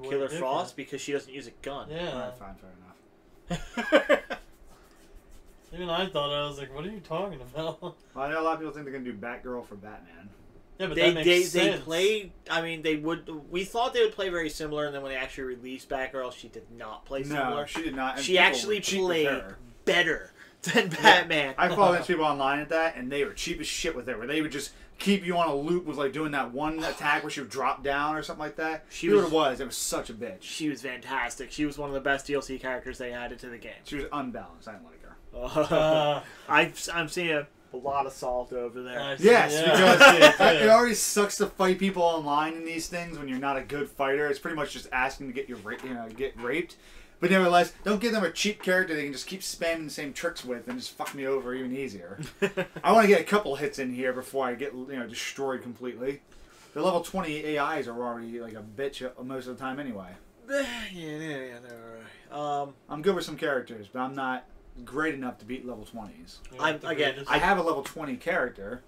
Killer Frost because she doesn't use a gun.
Yeah.
Alright, fine, fair enough.
Even I thought, I was like, what are you talking about?
Well, I know a lot of people think they're going to do Batgirl for Batman.
Yeah, but that makes sense.
They play... I mean, they would... We thought they would play very similar, and then when they actually released Batgirl, she did not play similar.
No, she did not.
She actually played better than Batman.
I followed people online at that, and they were cheap as shit with it, where they would just keep you on a loop with like doing that one attack where she would drop down or something like that. It was such a bitch.
She was fantastic. She was one of the best DLC characters they added to the game.
She was unbalanced. I didn't like her.
I'm seeing a lot of salt over there.
Yes, because it already sucks to fight people online in these things when you're not a good fighter. It's pretty much just asking to get get raped. But nevertheless, don't give them a cheap character they can just keep spamming the same tricks with and just fuck me over even easier. I want to get a couple hits in here before I get destroyed completely. The level 20 AIs are already like a bitch most of the time anyway.
Yeah, they're alright.
I'm good with some characters, but I'm not great enough to beat level 20s.
I
have a level 20 character.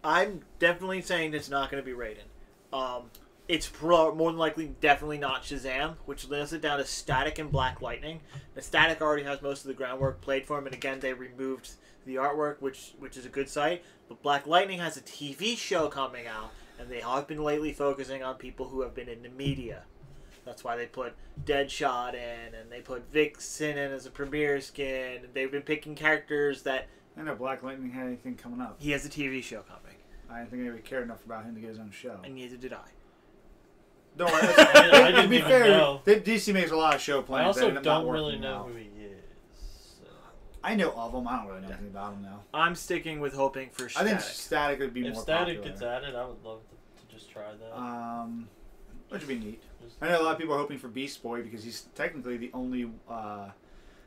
I'm definitely saying it's not going to be Raiden. It's more than likely definitely not Shazam, which limits it down to Static and Black Lightning. The Static already has most of the groundwork played for him, and again, they removed the artwork, which is a good sight. But Black Lightning has a TV show coming out, and they have been lately focusing on people who have been in the media. That's why they put Deadshot in, and they put Vixen in as a premier skin. And they've been picking characters that...
I know Black Lightning had anything coming up.
He has a TV show coming.
I didn't think anybody cared enough about him to get his own show.
And neither did I.
Don't worry.
I didn't
to be
even
fair,
know.
DC makes a lot of show plans.
I also don't really know who he is. So.
I know of him. I don't really know anything about him now.
I'm sticking with hoping for Static.
I think Static would be more popular.
If Static gets added, I would love to just try that.
Which would be neat. I know a lot of people are hoping for Beast Boy because he's technically the only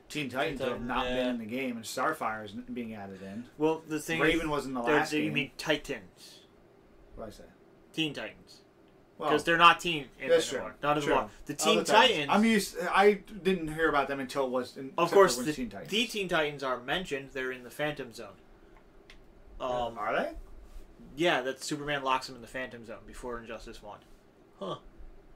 Teen Titan to have not been in the game, and Starfire is being added in.
Well, the thing
Raven was in the last game.
You mean Titans?
What did I say?
Teen Titans. Because they're not teen anymore. Not anymore. The Teen Titans.
I didn't hear about them until it was.
Of course, the Teen Titans are mentioned. They're in the Phantom Zone.
Are they?
Yeah, that Superman locks them in the Phantom Zone before Injustice 1.
Huh.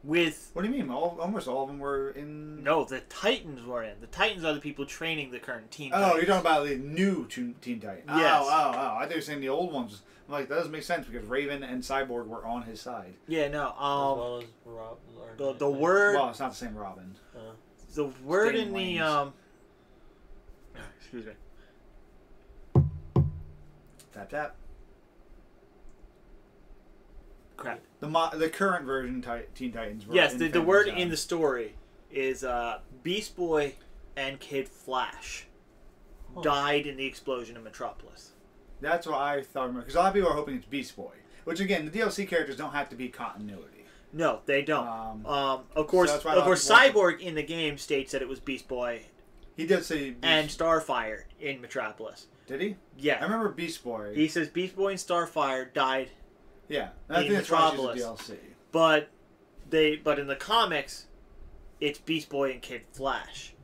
with...
What do you mean? Almost all of them were in...
No, the Titans were in. The Titans are the people training the current Teen
Oh,
Titans.
you're talking about the new Teen Titans.
Yes.
Oh. I thought you were saying the old ones. I'm like, that doesn't make sense because Raven and Cyborg were on his side.
Yeah, no.
as well as Rob,
The word...
Well, it's not the same Robin.
The word
Stain
in
Lanes.
the... Excuse me.
Tap, tap.
Crap.
The current version Teen Titans were
Yes,
in
the
Phantom
word
Zone.
in the story is Beast Boy and Kid Flash died in the explosion in Metropolis.
That's what I thought. Because a lot of people are hoping it's Beast Boy. Which, again, the DLC characters don't have to be continuity.
No, they don't. Of course,
so
Cyborg in the game states that it was Beast Boy
He did say Beast...
and Starfire in Metropolis.
Did he?
Yeah.
I remember Beast Boy.
He says Beast Boy and Starfire died.
Yeah. And I
in
think that's why
Metropolis.
she's a DLC.
But in the comics, it's Beast Boy and Kid Flash,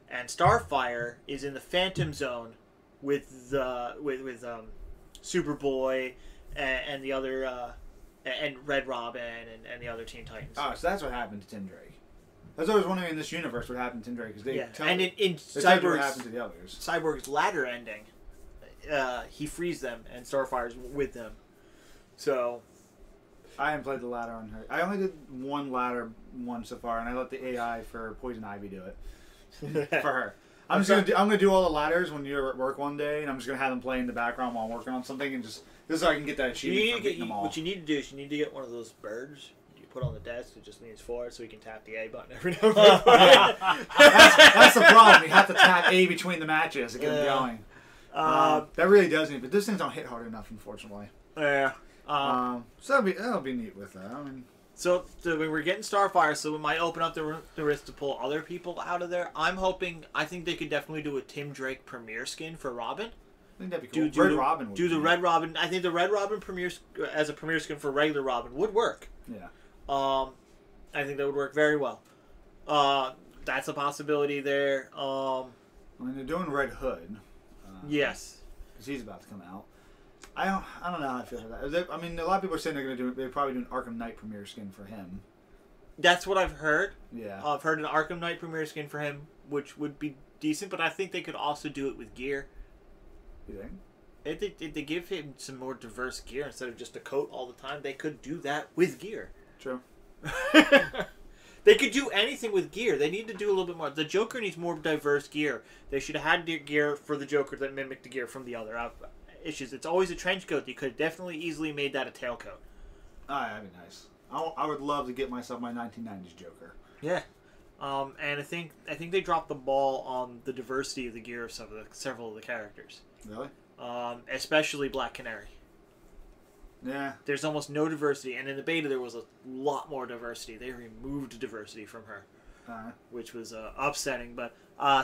and Starfire is in the Phantom Zone with Superboy and the other and Red Robin and the other Teen Titans.
Oh, so that's what happened to Tim Drake. I was always wondering in this universe what happened to Tim Drake because they tell
and in
they tell you what happened to the others.
Cyborg's ladder ending, he frees them and Starfire's with them. So.
I haven't played the ladder on her. I only did one ladder so far, and I let the AI for Poison Ivy do it for her. I'm gonna do all the ladders when you're at work one day, and I'm just gonna have them play in the background while I'm working on something, and just so I can get that achievement from getting them all.
What you need to do is you need to get one of those birds you put on the desk that just leans forward, so we can tap the A button every now and then.
That's the problem. You have to tap A between the matches to get them going. That really does need, but those things don't hit hard enough, unfortunately.
Yeah.
So that'll be neat with that. I mean,
so we're getting Starfire, so we might open up the risk to pull other people out of there. I think they could definitely do a Tim Drake premiere skin for Robin.
I think that'd be cool. Red Robin
Robin. I think the Red Robin premiere as a premiere skin for regular Robin would work.
Yeah.
I think that would work very well. That's a possibility there.
I mean, they're doing Red Hood.
Yes.
Because he's about to come out. I don't know how I feel about that. I mean, a lot of people are saying they're probably doing Arkham Knight premiere skin for him.
That's what I've heard.
Yeah.
I've heard an Arkham Knight premiere skin for him, which would be decent, but I think they could also do it with gear.
You think?
If they give him some more diverse gear instead of just a coat all the time, they could do that with gear.
True.
They could do anything with gear. They need to do a little bit more. The Joker needs more diverse gear. They should have had gear for the Joker that mimicked the gear from the other issues. It's always a trench coat. You could have definitely easily made that a tailcoat.
Oh, that'd be nice. I would love to get myself my 1990s Joker.
Yeah. And I think they dropped the ball on the diversity of the gear of several of the characters.
Really?
Especially Black Canary.
Yeah.
There's almost no diversity, and in the beta there was a lot more diversity. They removed diversity from her, which was upsetting. But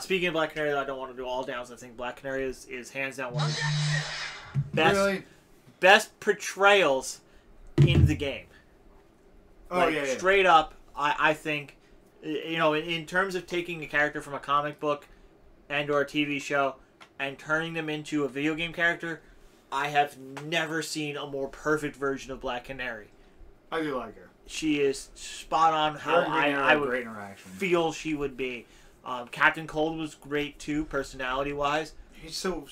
speaking of Black Canary, I don't want to do all downs. I think Black Canary is hands down one of the best portrayals in the game.
Oh,
like,
yeah.
Straight up, I think, in terms of taking a character from a comic book and or a TV show and turning them into a video game character, I have never seen a more perfect version of Black Canary.
I do like her.
She is spot on how I would
great interaction.
feel she would be. Captain Cold was great too, personality-wise.
He's so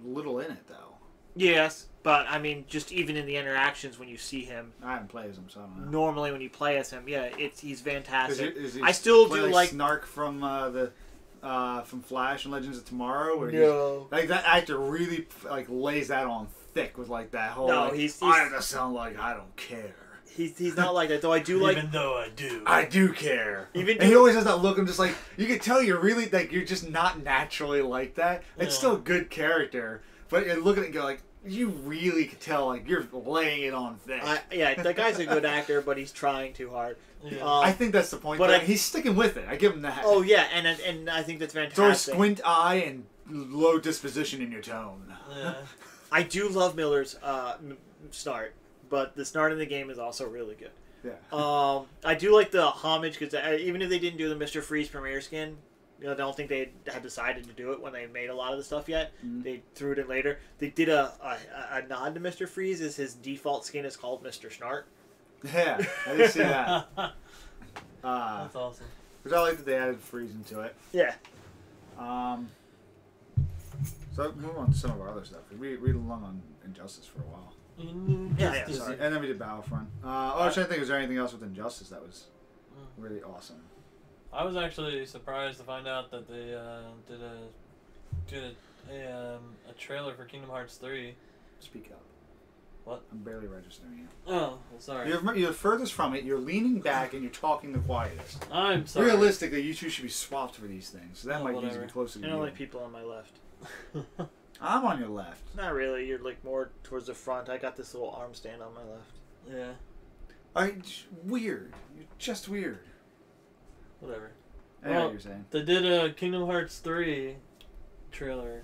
little in it, though.
Yes, but I mean, just even in the interactions when you see him.
I haven't played as him, so I don't know.
Normally, when you play as him, yeah, he's fantastic.
Is
I still do
like Snark from from Flash and Legends of Tomorrow, where
no,
like that actor really lays that on thick with like that whole.
No,
he's I have to sound like I don't care.
He's not like that though. I do like.
Even though
I do care.
And
he always has that look. I'm just like, you can tell you're really you're just not naturally like that. It's still a good character, but you look at it and go like, you really could tell you're laying it on thick.
That guy's a good actor, but he's trying too hard.
Yeah. I think that's the point. But he's sticking with it. I give him that.
Oh yeah, and I think that's fantastic.
So squint eye and low disposition in your tone.
Yeah.
I do love Miller's Snart, but the Snart in the game is also really good.
Yeah.
I do like the homage because even if they didn't do the Mr. Freeze premiere skin, I don't think they had decided to do it when they made a lot of the stuff yet. Mm-hmm. They threw it in later. They did a nod to Mr. Freeze as his default skin is called Mr. Snart.
Yeah, I did see that.
That's awesome.
Which I like that they added freezing to it.
Yeah.
So move on to some of our other stuff. We along on Injustice for a while.
Yeah.
Sorry. And then we did Battlefront. I was trying to think, was there anything else with Injustice that was really awesome?
I was actually surprised to find out that they did a trailer for Kingdom Hearts 3.
Speak up.
What?
I'm barely registering you.
Oh, well, sorry.
You're furthest from it. You're leaning back and you're talking the quietest.
I'm sorry.
Realistically, you two should be swapped for these things. So that might need to
whatever.
be closer to
I
you.
don't like people on my left.
I'm on your left.
Not really. You're like more towards the front. I got this little arm stand on my left.
Yeah.
Weird. You're just weird.
Whatever.
I know what you're saying.
They did a Kingdom Hearts 3 trailer.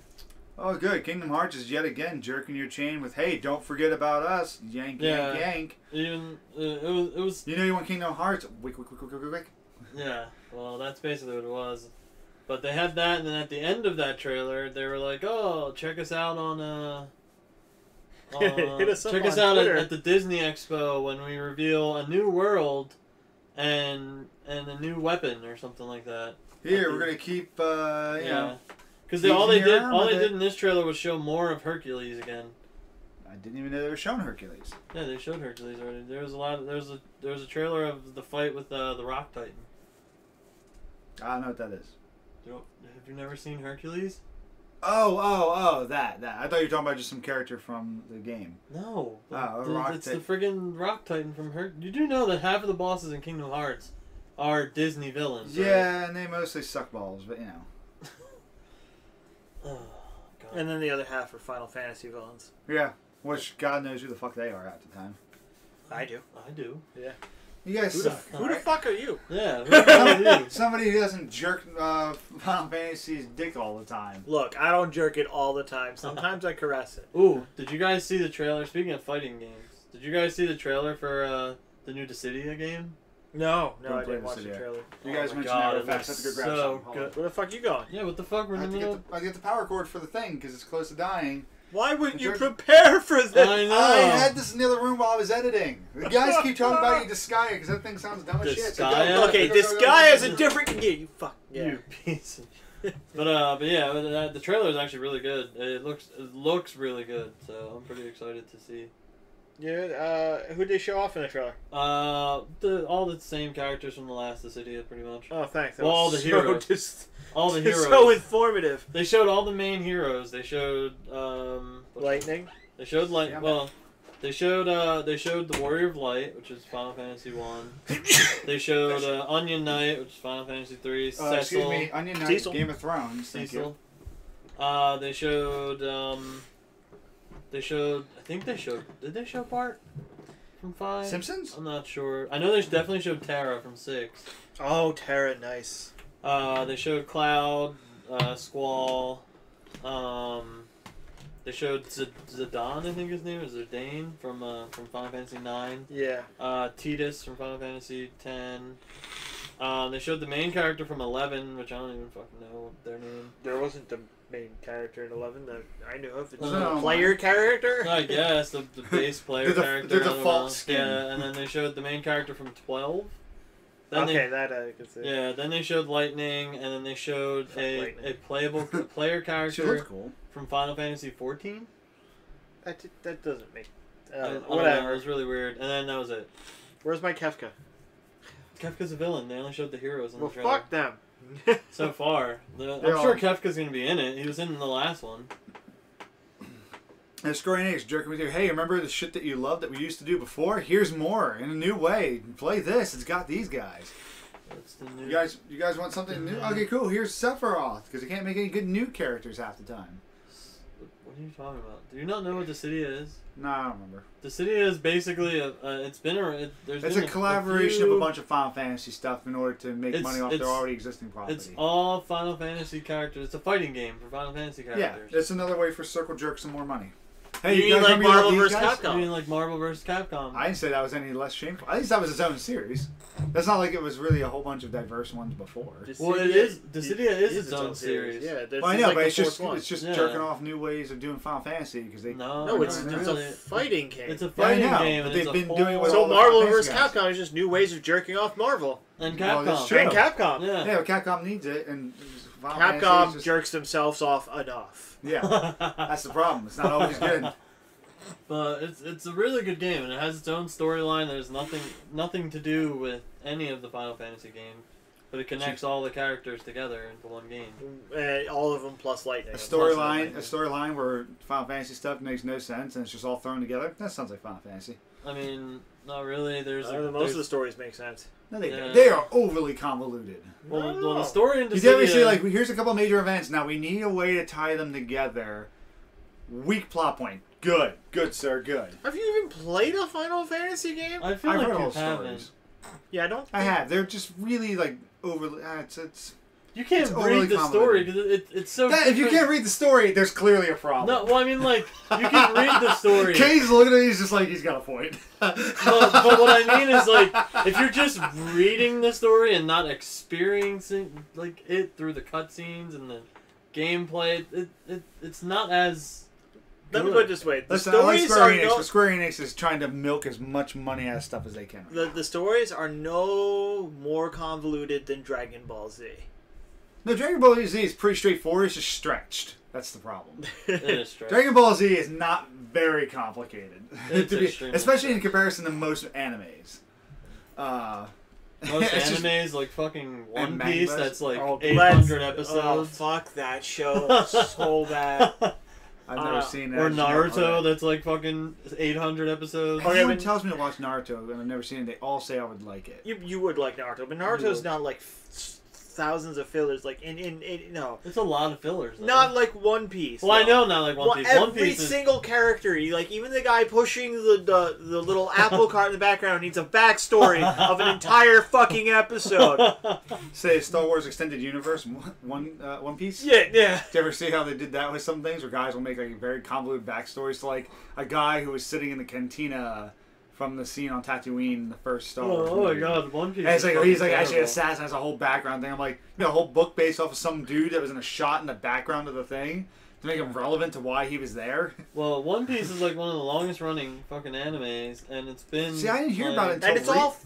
Oh, good. Kingdom Hearts is yet again jerking your chain with, "Hey, don't forget about us." Yank, yank, yank.
Even it was.
You know you want Kingdom Hearts? Wick, wick, wick, wick, wick, wick.
Yeah. Well, that's basically what it was. But they had that, and then at the end of that trailer, they were like, "Oh, check us out on
Hit us up
check
on
us out
Twitter.
at the Disney Expo when we reveal a new world and a new weapon or something like that."
Here, we're gonna keep, you know.
Because all they
Teasing your arm
did
with
in this trailer was show more of Hercules again.
I didn't even know they were showing Hercules.
Yeah, they showed Hercules already. There was a trailer of the fight with the Rock Titan.
I don't know what that is.
Have you never seen Hercules?
Oh, that. I thought you were talking about just some character from the game.
No.
Rock
It's the friggin' Rock Titan from You do know that half of the bosses in Kingdom Hearts are Disney villains, right?
Yeah, and they mostly suck balls, but you know.
Oh, God.
And then the other half are Final Fantasy villains.
Yeah, which God knows who the fuck they are at the time.
I do.
I do.
Yeah.
You guys suck.
Who the fuck are you?
Yeah. Who the hell are you?
Somebody who doesn't jerk Final Fantasy's dick all the time.
Look, I don't jerk it all the time. Sometimes I caress it.
Ooh, did you guys see the trailer? Speaking of fighting games, did you guys see the trailer for the new Dissidia game?
No,
Don't
I
play
didn't watch
this
the
yet.
trailer.
You guys
my
mentioned
God,
that
it
real fast. I have to go
looks
grab
so
something. Hold on.
good.
Where the fuck you going?
Yeah, what the fuck? We're
I
in
have
the
to
middle.
get the power cord for the thing because it's close to dying.
Why wouldn't you
Jerk-
prepare for this?
I know.
I had this in the other room while I was editing. The guys keep talking about you Disgaea because that thing sounds dumb as shit. So
Disgaea?
go,
Okay,
go,
this
go,
guy
go.
has a different. Yeah, you fuck. Yeah.
You piece of shit. But yeah, the trailer is actually really good. It looks really good, so I'm pretty excited to see.
Yeah. Who did they show off in the trailer?
All the same characters from the last Dissidia, pretty much.
Oh, thanks.
Well, all the heroes. All the heroes.
So informative.
They showed all the main heroes. They showed
Lightning.
They showed
Yeah.
well, they showed the Warrior of Light, which is Final Fantasy 1. They showed Onion Knight, which is Final Fantasy 3.
Excuse
Cecil.
me, Onion Knight,
Cecil.
Game of Thrones. Thank you.
Cecil. They showed I think they showed. Did they show Bart from 5?
Simpsons?
I'm not sure. I know they definitely showed Terra from 6.
Oh, Terra, nice.
They showed Cloud, Squall. They showed Zidane, I think his name is Zidane from Final Fantasy 9.
Yeah.
Tidus from Final Fantasy 10. They showed the main character from 11, which I don't even fucking know their name.
There wasn't the main character in 11 that I knew of. It's
No.
the player character.
I guess the base player
The
character.
default
I don't know.
skin.
Yeah, and then they showed the main character from 12. Then
Okay, that I could see.
Yeah, then they showed Lightning, and then they showed
Fuck
a
Lightning.
playable player
She
character
looks cool.
from Final Fantasy 14.
That doesn't make.
I don't know,
Whatever.
it was really weird. And then that was it.
Where's my Kefka?
Kefka's a villain. They only showed the heroes in
Well,
the trailer.
fuck them.
So far. I'm
They're
sure
all-
Kefka's going to be in it. He was in the last one.
And Square Enix jerking with you. Hey, remember the shit that you loved that we used to do before? Here's more in a new way. Play this. It's got these guys.
That's the new...
You guys want something new? Okay, cool. Here's Sephiroth because they can't make any good new characters half the time.
What are you talking about? Do you not know what Dissidia is?
No, I don't remember.
Dissidia is basically it's been a...
It's a collaboration of a bunch of Final Fantasy stuff in order to make money off their
it's-
already existing property.
It's all Final Fantasy characters. It's a fighting game for Final Fantasy
Yeah,
characters.
it's another way for Circle Jerk some more money. Hey,
You
guys
mean like
remember
Marvel
these
vs.
guys?
Capcom?
I mean, like Marvel vs. Capcom.
I didn't say that was any less shameful. At least that was its own series. That's not like it was really a whole bunch of diverse ones before.
Well, it is. Dissidia is its own series.
Yeah,
Well, I know,
like
but
the
it's just
fourth one.
jerking off new ways of doing Final Fantasy because they.
No, it's
not
a
really.
fighting game.
It's a fighting
know,
game,
but
and
they've
it's
been
a
doing it with
So
all the
Marvel
Final
vs.
Fantasy
Capcom is just new ways of jerking off Marvel.
and
Well, that's
Capcom.
true.
And Capcom.
Yeah.
Yeah, but Capcom needs it, and Final Fantasy
Capcom
is just,
jerks themselves off enough.
Yeah, that's the problem. It's not always good.
But it's a really good game, and it has its own storyline. There's nothing to do with any of the Final Fantasy games, but it connects all the characters together into one game.
All of them plus lightning.
A storyline where Final Fantasy stuff makes no sense and it's just all thrown together. That sounds like Final Fantasy.
I mean, not really.
Most of the stories make sense.
No, they
Yeah.
they are overly convoluted.
Well, the story in
You definitely say
Dissidia,
like, here's a couple of major events. Now we need a way to tie them together. Weak plot point. Good, sir. Good.
Have you even played a Final Fantasy game?
I feel
I've
like
heard all
you
the
haven't.
stories.
Yeah, I don't.
I have. They're just really like overly. It's.
You can't
It's overly
read the story
convoluted.
because it's so.
If you
different.
can't read the story, there's clearly a problem.
No, well, I mean, like you can read the story.
Kay's looking at me. He's just like he's got a point.
but what I mean is, like, if you're just reading the story and not experiencing like it through the cutscenes and the gameplay, it's not as.
Let me put it this way: the
Listen, I like
stories
Square
are
Enix,
no.
but Square Enix is trying to milk as much money out of stuff as they can.
The stories are no more convoluted than Dragon Ball Z.
No, Dragon Ball Z is pretty straightforward. It's just stretched. That's the problem.
It is strange.
Dragon Ball Z is not very complicated,
It's extremely
especially in
strange.
comparison to most animes.
Most
it's just-
animes, like fucking One
and
Piece,
mangas.
that's like
Oh,
800
Oh,
episodes.
fuck that show so bad.
I've never seen it.
Or
I just know about
Naruto,
it.
that's like fucking 800 episodes.
Okay,
Everyone
but-
tells me to watch Naruto, and I've never seen it. They all say I would like it.
You would like Naruto, but Naruto's not like thousands of fillers. Like no,
It's a lot of fillers. Though.
not like One Piece.
Well, I
no.
know not like One
Well,
Piece. One
every
Piece is
single character, like even the guy pushing the little apple cart in the background, needs a backstory of an entire fucking episode.
Say Star Wars Extended Universe, One Piece.
Yeah.
Did you ever see how they did that with some things where guys will make like very convoluted backstories to like a guy who was sitting in the cantina from the scene on Tatooine in the first Star Wars
Oh my
movie.
god, One Piece.
And it's
is
like
fucking
he's like actually an
terrible.
assassin, has a whole background thing. I'm like, a whole book based off of some dude that was in a shot in the background of the thing to make him relevant to why he was there.
Well, One Piece is like one of the longest running fucking animes, and it's been.
See, I didn't hear
like,
about it until
And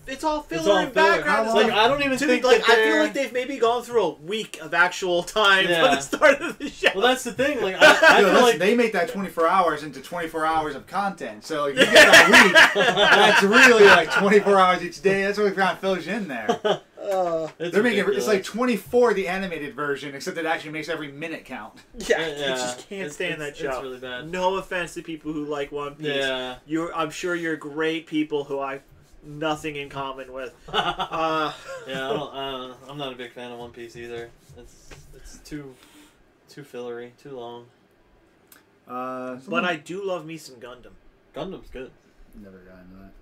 it's all filler
all
and
filler.
background.
How
and
Like
stuff.
I don't even
To
think
me, like
that
I feel
they're-
like they've maybe gone through a week of actual time
Yeah.
from the start of the show.
Well, that's the thing. Like I
Yo,
feel
listen,
like
they make that 24 hours into 24 hours of content. So like, you get a week. That's really like 24 hours each day. That's what we found fills you in there.
it's
They're making
ridiculous.
it's like 24 the animated version, except it actually makes every minute count.
yeah,
Yeah,
I just can't
it's-
stand that
it's
show.
really bad.
No offense to people who like One Piece.
Yeah.
I'm sure you're great people who I have nothing in common with.
Yeah, I'm not a big fan of One Piece either. It's too fillery, too long.
But I do love me some Gundam.
Gundam's good.
Never got into that.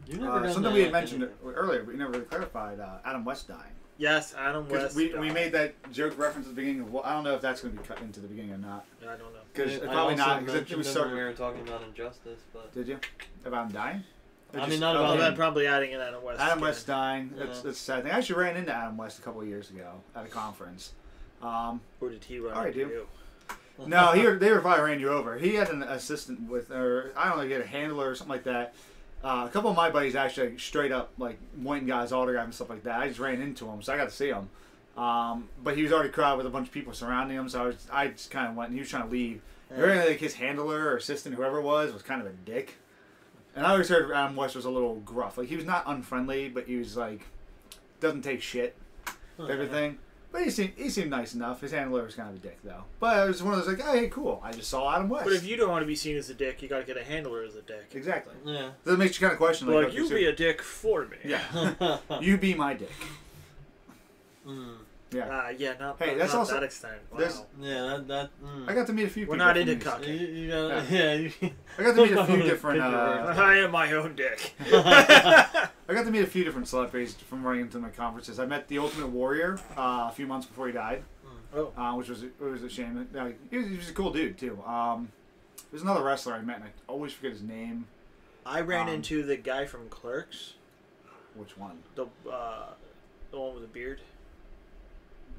You never got
Something
into
we had
that,
mentioned
did you?
earlier, but we never really clarified. Adam West dying.
Yes, Adam
Because
West.
we made that joke reference at the beginning of. Well, I don't know if that's going to be cut into the beginning or not.
I don't know.
Because
I
probably
also
not. Because it
mentioned
was
it when
started.
we were talking about Injustice, but
Did you? About him dying? Or
I mean,
just-
not
oh,
about
Well,
him.
then probably adding in Adam West.
Adam
again.
West dying.
Yeah.
That's a sad thing. I actually ran into Adam West a couple of years ago at a conference.
Or did he run
I
into
do.
you?
No, they were probably ran you over. He had an assistant with, or I don't know, he had a handler or something like that. A couple of my buddies actually straight up like went and got his autograph and stuff like that. I just ran into him, so I got to see him. But he was already crowded with a bunch of people surrounding him, so I just kind of went, and he was trying to leave. Really, like his handler or assistant, whoever it was kind of a dick. And I always heard Adam West was a little gruff. Like he was not unfriendly, but he was like doesn't take shit, everything. But he seemed nice enough. His handler was kind of a dick though. But it was one of those like, hey, cool. I just saw Adam West.
But if you don't want to be seen as a dick, you got to get a handler as a dick.
Exactly.
Yeah.
That makes you kind of question.
Like,
okay,
you
so-
be a dick for me.
Yeah. You be my dick.
Mm.
Yeah.
Yeah, not,
Hey,
not,
that's
not
also-
that extent. Wow.
there's-
Yeah, that.
I got to meet a few
We're
people.
not
from
into
these-
cucking.
You gotta, yeah. You,
I got to meet a few different.
Pick your words.
I am my own dick.
I got to meet a few different celebrities from running into my conferences. I met the Ultimate Warrior a few months before he died,
Oh.
which was a shame. Like, he was a cool dude too. There's another wrestler I met, and I always forget his name.
I ran into the guy from Clerks.
Which one?
The one with the beard.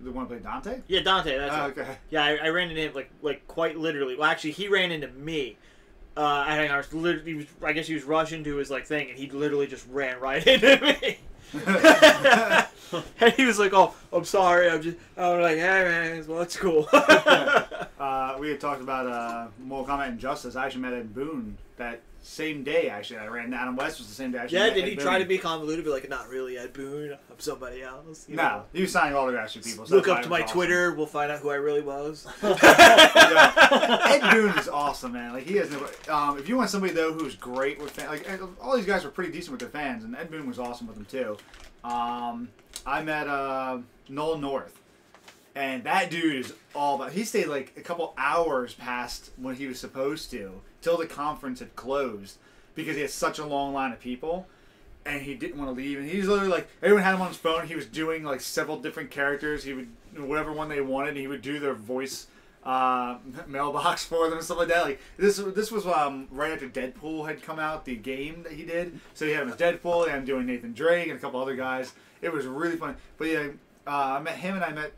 The one who played Dante?
Yeah, Dante. That's it.
Okay.
Yeah, I ran into him like quite literally. Well, actually, he ran into me. I was literally, I guess he was rushing to his thing, and he literally just ran right into me. And he was like, "Oh, I'm sorry. I was like, hey man, well, it's cool."
We had talked about Mortal Kombat Injustice. I actually met Ed Boon that same day. Actually, I ran. Adam West was the same day. I actually met
Did
Ed
he
Boon.
try to be convoluted, but not really Ed Boon? I'm somebody else.
No, he was signing autographs for people. So
Look up to my Twitter. We'll find out who I really was.
Ed Boon is awesome, man. He has no. If you want somebody though who's great with fans, all these guys were pretty decent with their fans, and Ed Boon was awesome with them too. I met Nolan North, and that dude is all about. He stayed a couple hours past when he was supposed to, till the conference had closed, because he had such a long line of people, and he didn't want to leave. And he's literally everyone had him on his phone. He was doing several different characters. He would whatever one they wanted. And he would do their voice mailbox for them and stuff like that. This was right after Deadpool had come out, the game that he did. So he had him as Deadpool, and I'm doing Nathan Drake and a couple other guys. It was really fun. But yeah, I met him, and I met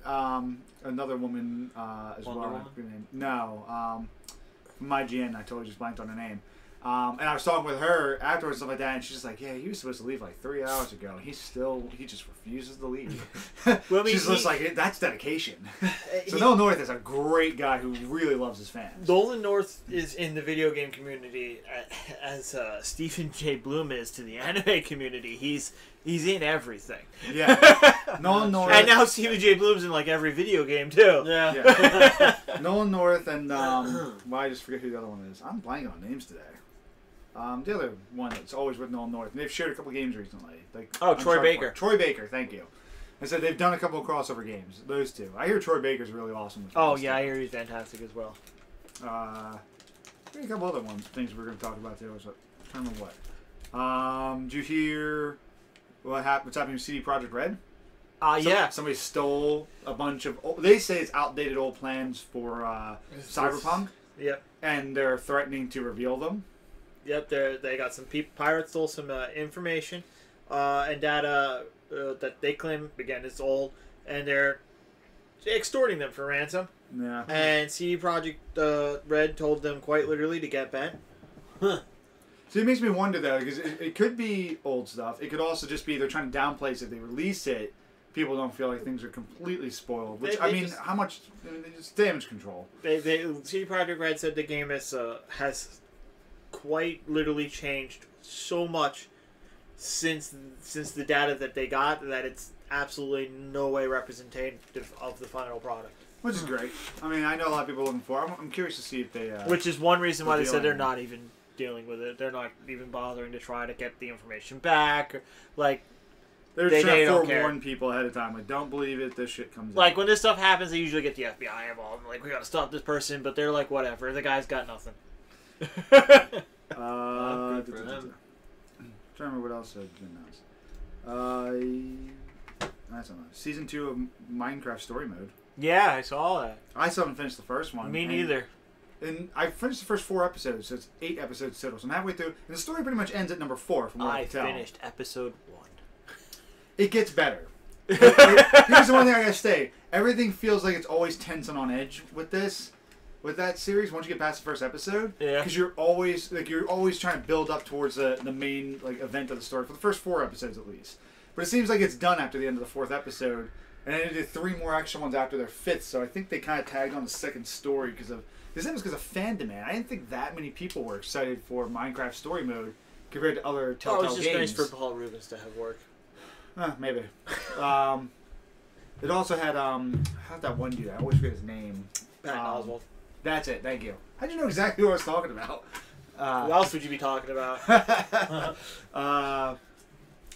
another woman as
Wonder
well.
Woman?
No, from IGN. I totally just blanked on her name. And I was talking with her afterwards and stuff like that, and she's just like, yeah, he was supposed to leave 3 hours ago. He just refuses to leave.
Well, I mean,
she's just that's dedication. So Nolan North is a great guy who really loves his fans.
Nolan North is in the video game community as Stephen J. Bloom is to the anime community. He's in everything.
Yeah. Nolan North.
And now Stephen J. Bloom's in every video game too.
Yeah.
Nolan North and I just forget who the other one is. I'm blanking on names today. The other one that's always with Nolan North, and they've shared a couple games recently.
Troy Baker.
Troy Baker, thank you. I said they've done a couple of crossover games. Those two. I hear Troy Baker's really awesome.
Oh yeah, I hear he's fantastic as well.
Maybe a couple other things we're going to talk about too. So, I'm trying to remember what. Did you hear what's happening with CD Projekt Red?
Yeah.
Somebody stole a bunch of. They say it's outdated old plans for Cyberpunk.
Yep.
And they're threatening to reveal them.
Yep, they got some pirates stole some information and data that they claim, again, it's old, and they're extorting them for ransom.
Yeah.
And CD Projekt Red told them quite literally to get bent.
Huh. So it makes me wonder, though, because it could be old stuff. It could also just be they're trying to downplay it. If they release it, people don't feel like things are completely spoiled. Which, how much... it's damage control.
CD Projekt Red said the game has quite literally changed so much since the data that they got that it's absolutely no way representative of the final product.
Which is great. I mean, I know a lot of people are looking for. I'm curious to see if they.
Which is one reason why they said they're not even dealing with it. They're not even bothering to try to get the information back.
They're trying to forewarn people ahead of time. Don't believe it. This shit comes out.
When this stuff happens, they usually get the FBI involved. We gotta stop this person, but they're whatever. The guy's got nothing.
Good for them. I'm trying to remember what else had been announced. I don't know. Season 2 of Minecraft Story Mode.
Yeah, I saw that.
I still haven't finished the first one.
Me neither.
And I finished the first 4 episodes, so it's 8 episodes total. So I'm halfway through, and the story pretty much ends at number 4, from what I can tell.
I finished episode 1.
It gets better. Here's the one thing I gotta say. Everything feels like it's always tense and on edge with that series. Once you get past the first episode, because you're always trying to build up towards the main event of the story for the first 4 episodes at least. But it seems like it's done after the end of the 4th episode, and then they did 3 more extra ones after their 5th. So I think they kind of tagged on the second story because of fan demand. I didn't think that many people were excited for Minecraft Story Mode compared to other TellTale Games.
It's just nice for Paul Rubens to have work.
Maybe. It also had how'd that one dude? I always forget his name.
Patton Oswalt.
That's it. Thank you. How'd you know exactly what I was talking about?
Who else would you be talking about?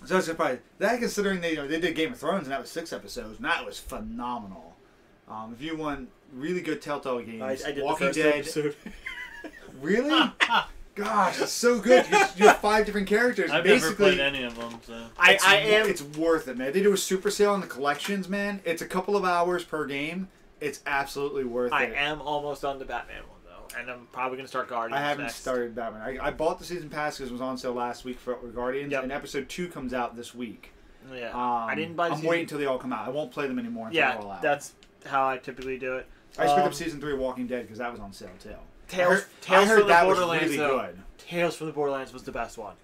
So it's surprising that, considering they did Game of Thrones and that was 6 episodes, and that was phenomenal. If you want really good TellTale Games,
I did
Walking
the first
Dead.
episode.
Really? Gosh, it's so good. You have 5 different characters.
I've
basically,
never played any of them. So.
It's worth it, man. They do a super sale on the collections, man. It's a couple of hours per game. It's absolutely worth it.
I am almost on the Batman one, though. and I'm probably gonna start Guardians.
I haven't
next.
started that one. I bought the season pass because it was on sale last week for Guardians,
Yep.
and episode 2 comes out this week.
Yeah, I didn't buy.
I'm waiting until they all come out. I won't play them anymore until they're all out.
That's how I typically do it.
I just picked up season 3 of Walking Dead because that was on sale too.
Tales
I heard
from the
that was
Borderlands,
really
though.
good.
Tales from the Borderlands was the best one.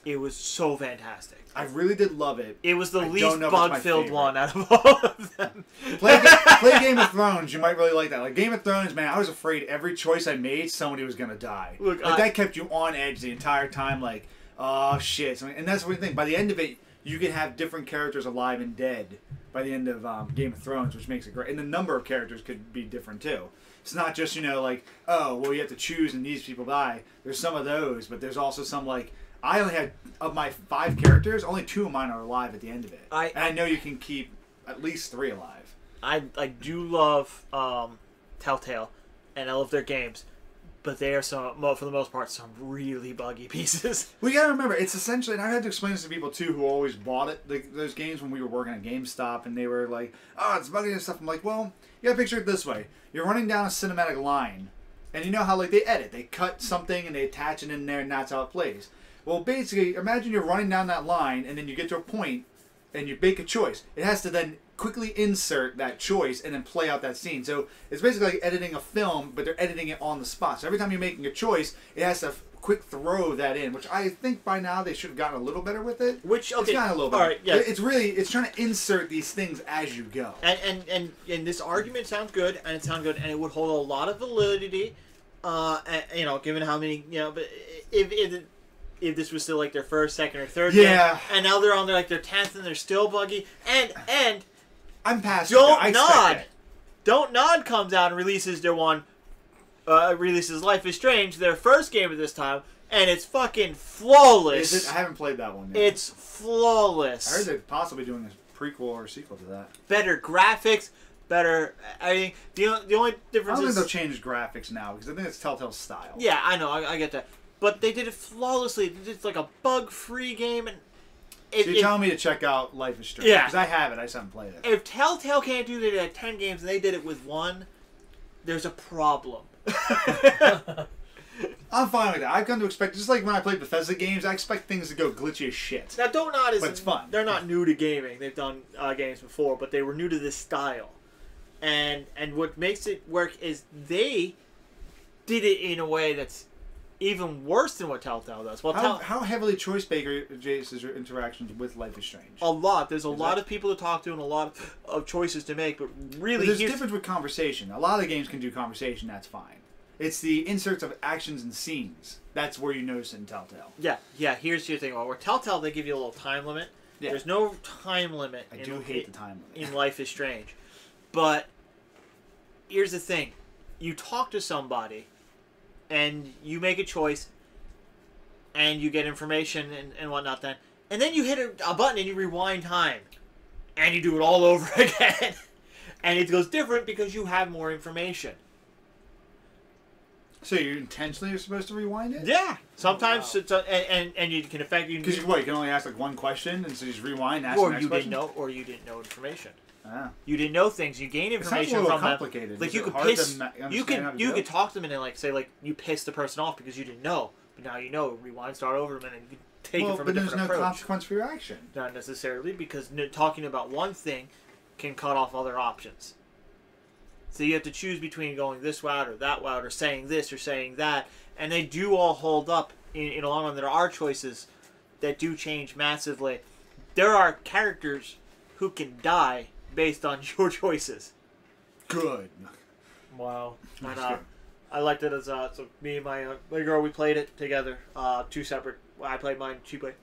It was so fantastic.
I really did love it.
It was the
I
least
don't know if it's my
bug-filled
favorite.
one out of all of them.
Play Game of Thrones. You might really like that. Like Game of Thrones, man, I was afraid every choice I made, somebody was gonna die.
Look,
like that kept you on edge the entire time. Like, oh shit. And that's the thing. By the end of it, you can have different characters alive and dead. By the end of Game of Thrones, which makes it great, and the number of characters could be different too. It's not just like, oh well, you have to choose and these people die. There's some of those, but there's also some like. I only had, of my 5 characters, only 2 of mine are alive at the end of it. And I know you can keep at least 3 alive.
I do love TellTale, and I love their games, but they are for the most part, some really buggy pieces.
Well, you gotta remember, it's essentially, and I had to explain this to people too who always bought it, those games when we were working at GameStop, and they were like, oh, it's buggy and stuff. I'm like, well, you gotta picture it this way. You're running down a cinematic line, and you know how like they edit. They cut something, and they attach it in there, and that's how it plays. Well, basically, imagine you're running down that line, and then you get to a point, and you make a choice. It has to then quickly insert that choice and then play out that scene. So it's basically like editing a film, but they're editing it on the spot. So every time you're making a choice, it has to quick throw that in, which I think by now they should have gotten a little better with it.
Which, okay,
it's gotten a little better.
all right, yeah.
It's trying to insert these things as you go.
And this argument sounds good, and and it would hold a lot of validity, given how many, but if this was still like their first, second, or third game, and now they're on their 10th and they're still buggy, and
I'm past.
Don't Nod comes out and releases releases Life is Strange, their first game at this time, and it's fucking flawless.
Is it? I haven't played that one yet.
It's flawless.
I heard they're possibly doing a prequel or sequel to that.
Better graphics, better everything. The only difference
I don't
is
think they'll change graphics now because I think it's TellTale's style.
Yeah, I know, I get that. But they did it flawlessly. It's like a bug-free game, and
so you're telling me to check out Life is Strange?
Yeah,
because I have it. I just haven't played it.
If TellTale can't do it at 10 games and they did it with 1, there's a problem.
I'm fine with that. I've come to expect, just like when I played Bethesda games, I expect things to go glitchy as shit.
Now, Don't Nod is,
but it's fun.
They're not new to gaming. They've done games before, but they were new to this style. And what makes it work is they did it in a way that's even worse than what TellTale does. Well,
how heavily choice-based is your interactions with Life is Strange?
A lot. There's a lot of people to talk to and a lot of choices to make, but really...
But there's a difference with conversation. A lot of the games can do conversation, that's fine. It's the inserts of actions and scenes. That's where you notice it in TellTale.
Yeah. Here's your thing. Well, where TellTale, they give you a little time limit. Yeah. There's no time limit.
I do hate the time limit.
In Life is Strange. But here's the thing. You talk to somebody... and you make a choice, and you get information and whatnot then. And then you hit a button and you rewind time. And you do it all over again. And it goes different because you have more information.
So you intentionally are supposed to rewind it?
Yeah. Sometimes it's and you can affect...
Because you can only ask like one question, and so you just rewind and ask the next question?
Or you didn't know information.
Ah.
You didn't know things. You gain information from
complicated.
them. Like you could piss. You could talk to them and say you pissed the person off because you didn't know, but now you know. Rewind, start over, and then you can take it from a different approach.
But there's no consequence for your action.
Not necessarily, because talking about one thing can cut off other options. So you have to choose between going this route or that route, or saying this or saying that, and they do all hold up in the long run. There are choices that do change massively. There are characters who can die based on your choices.
Good.
Wow. And, I liked it as so me and my girl, we played it together. 2 separate. I played mine. She played.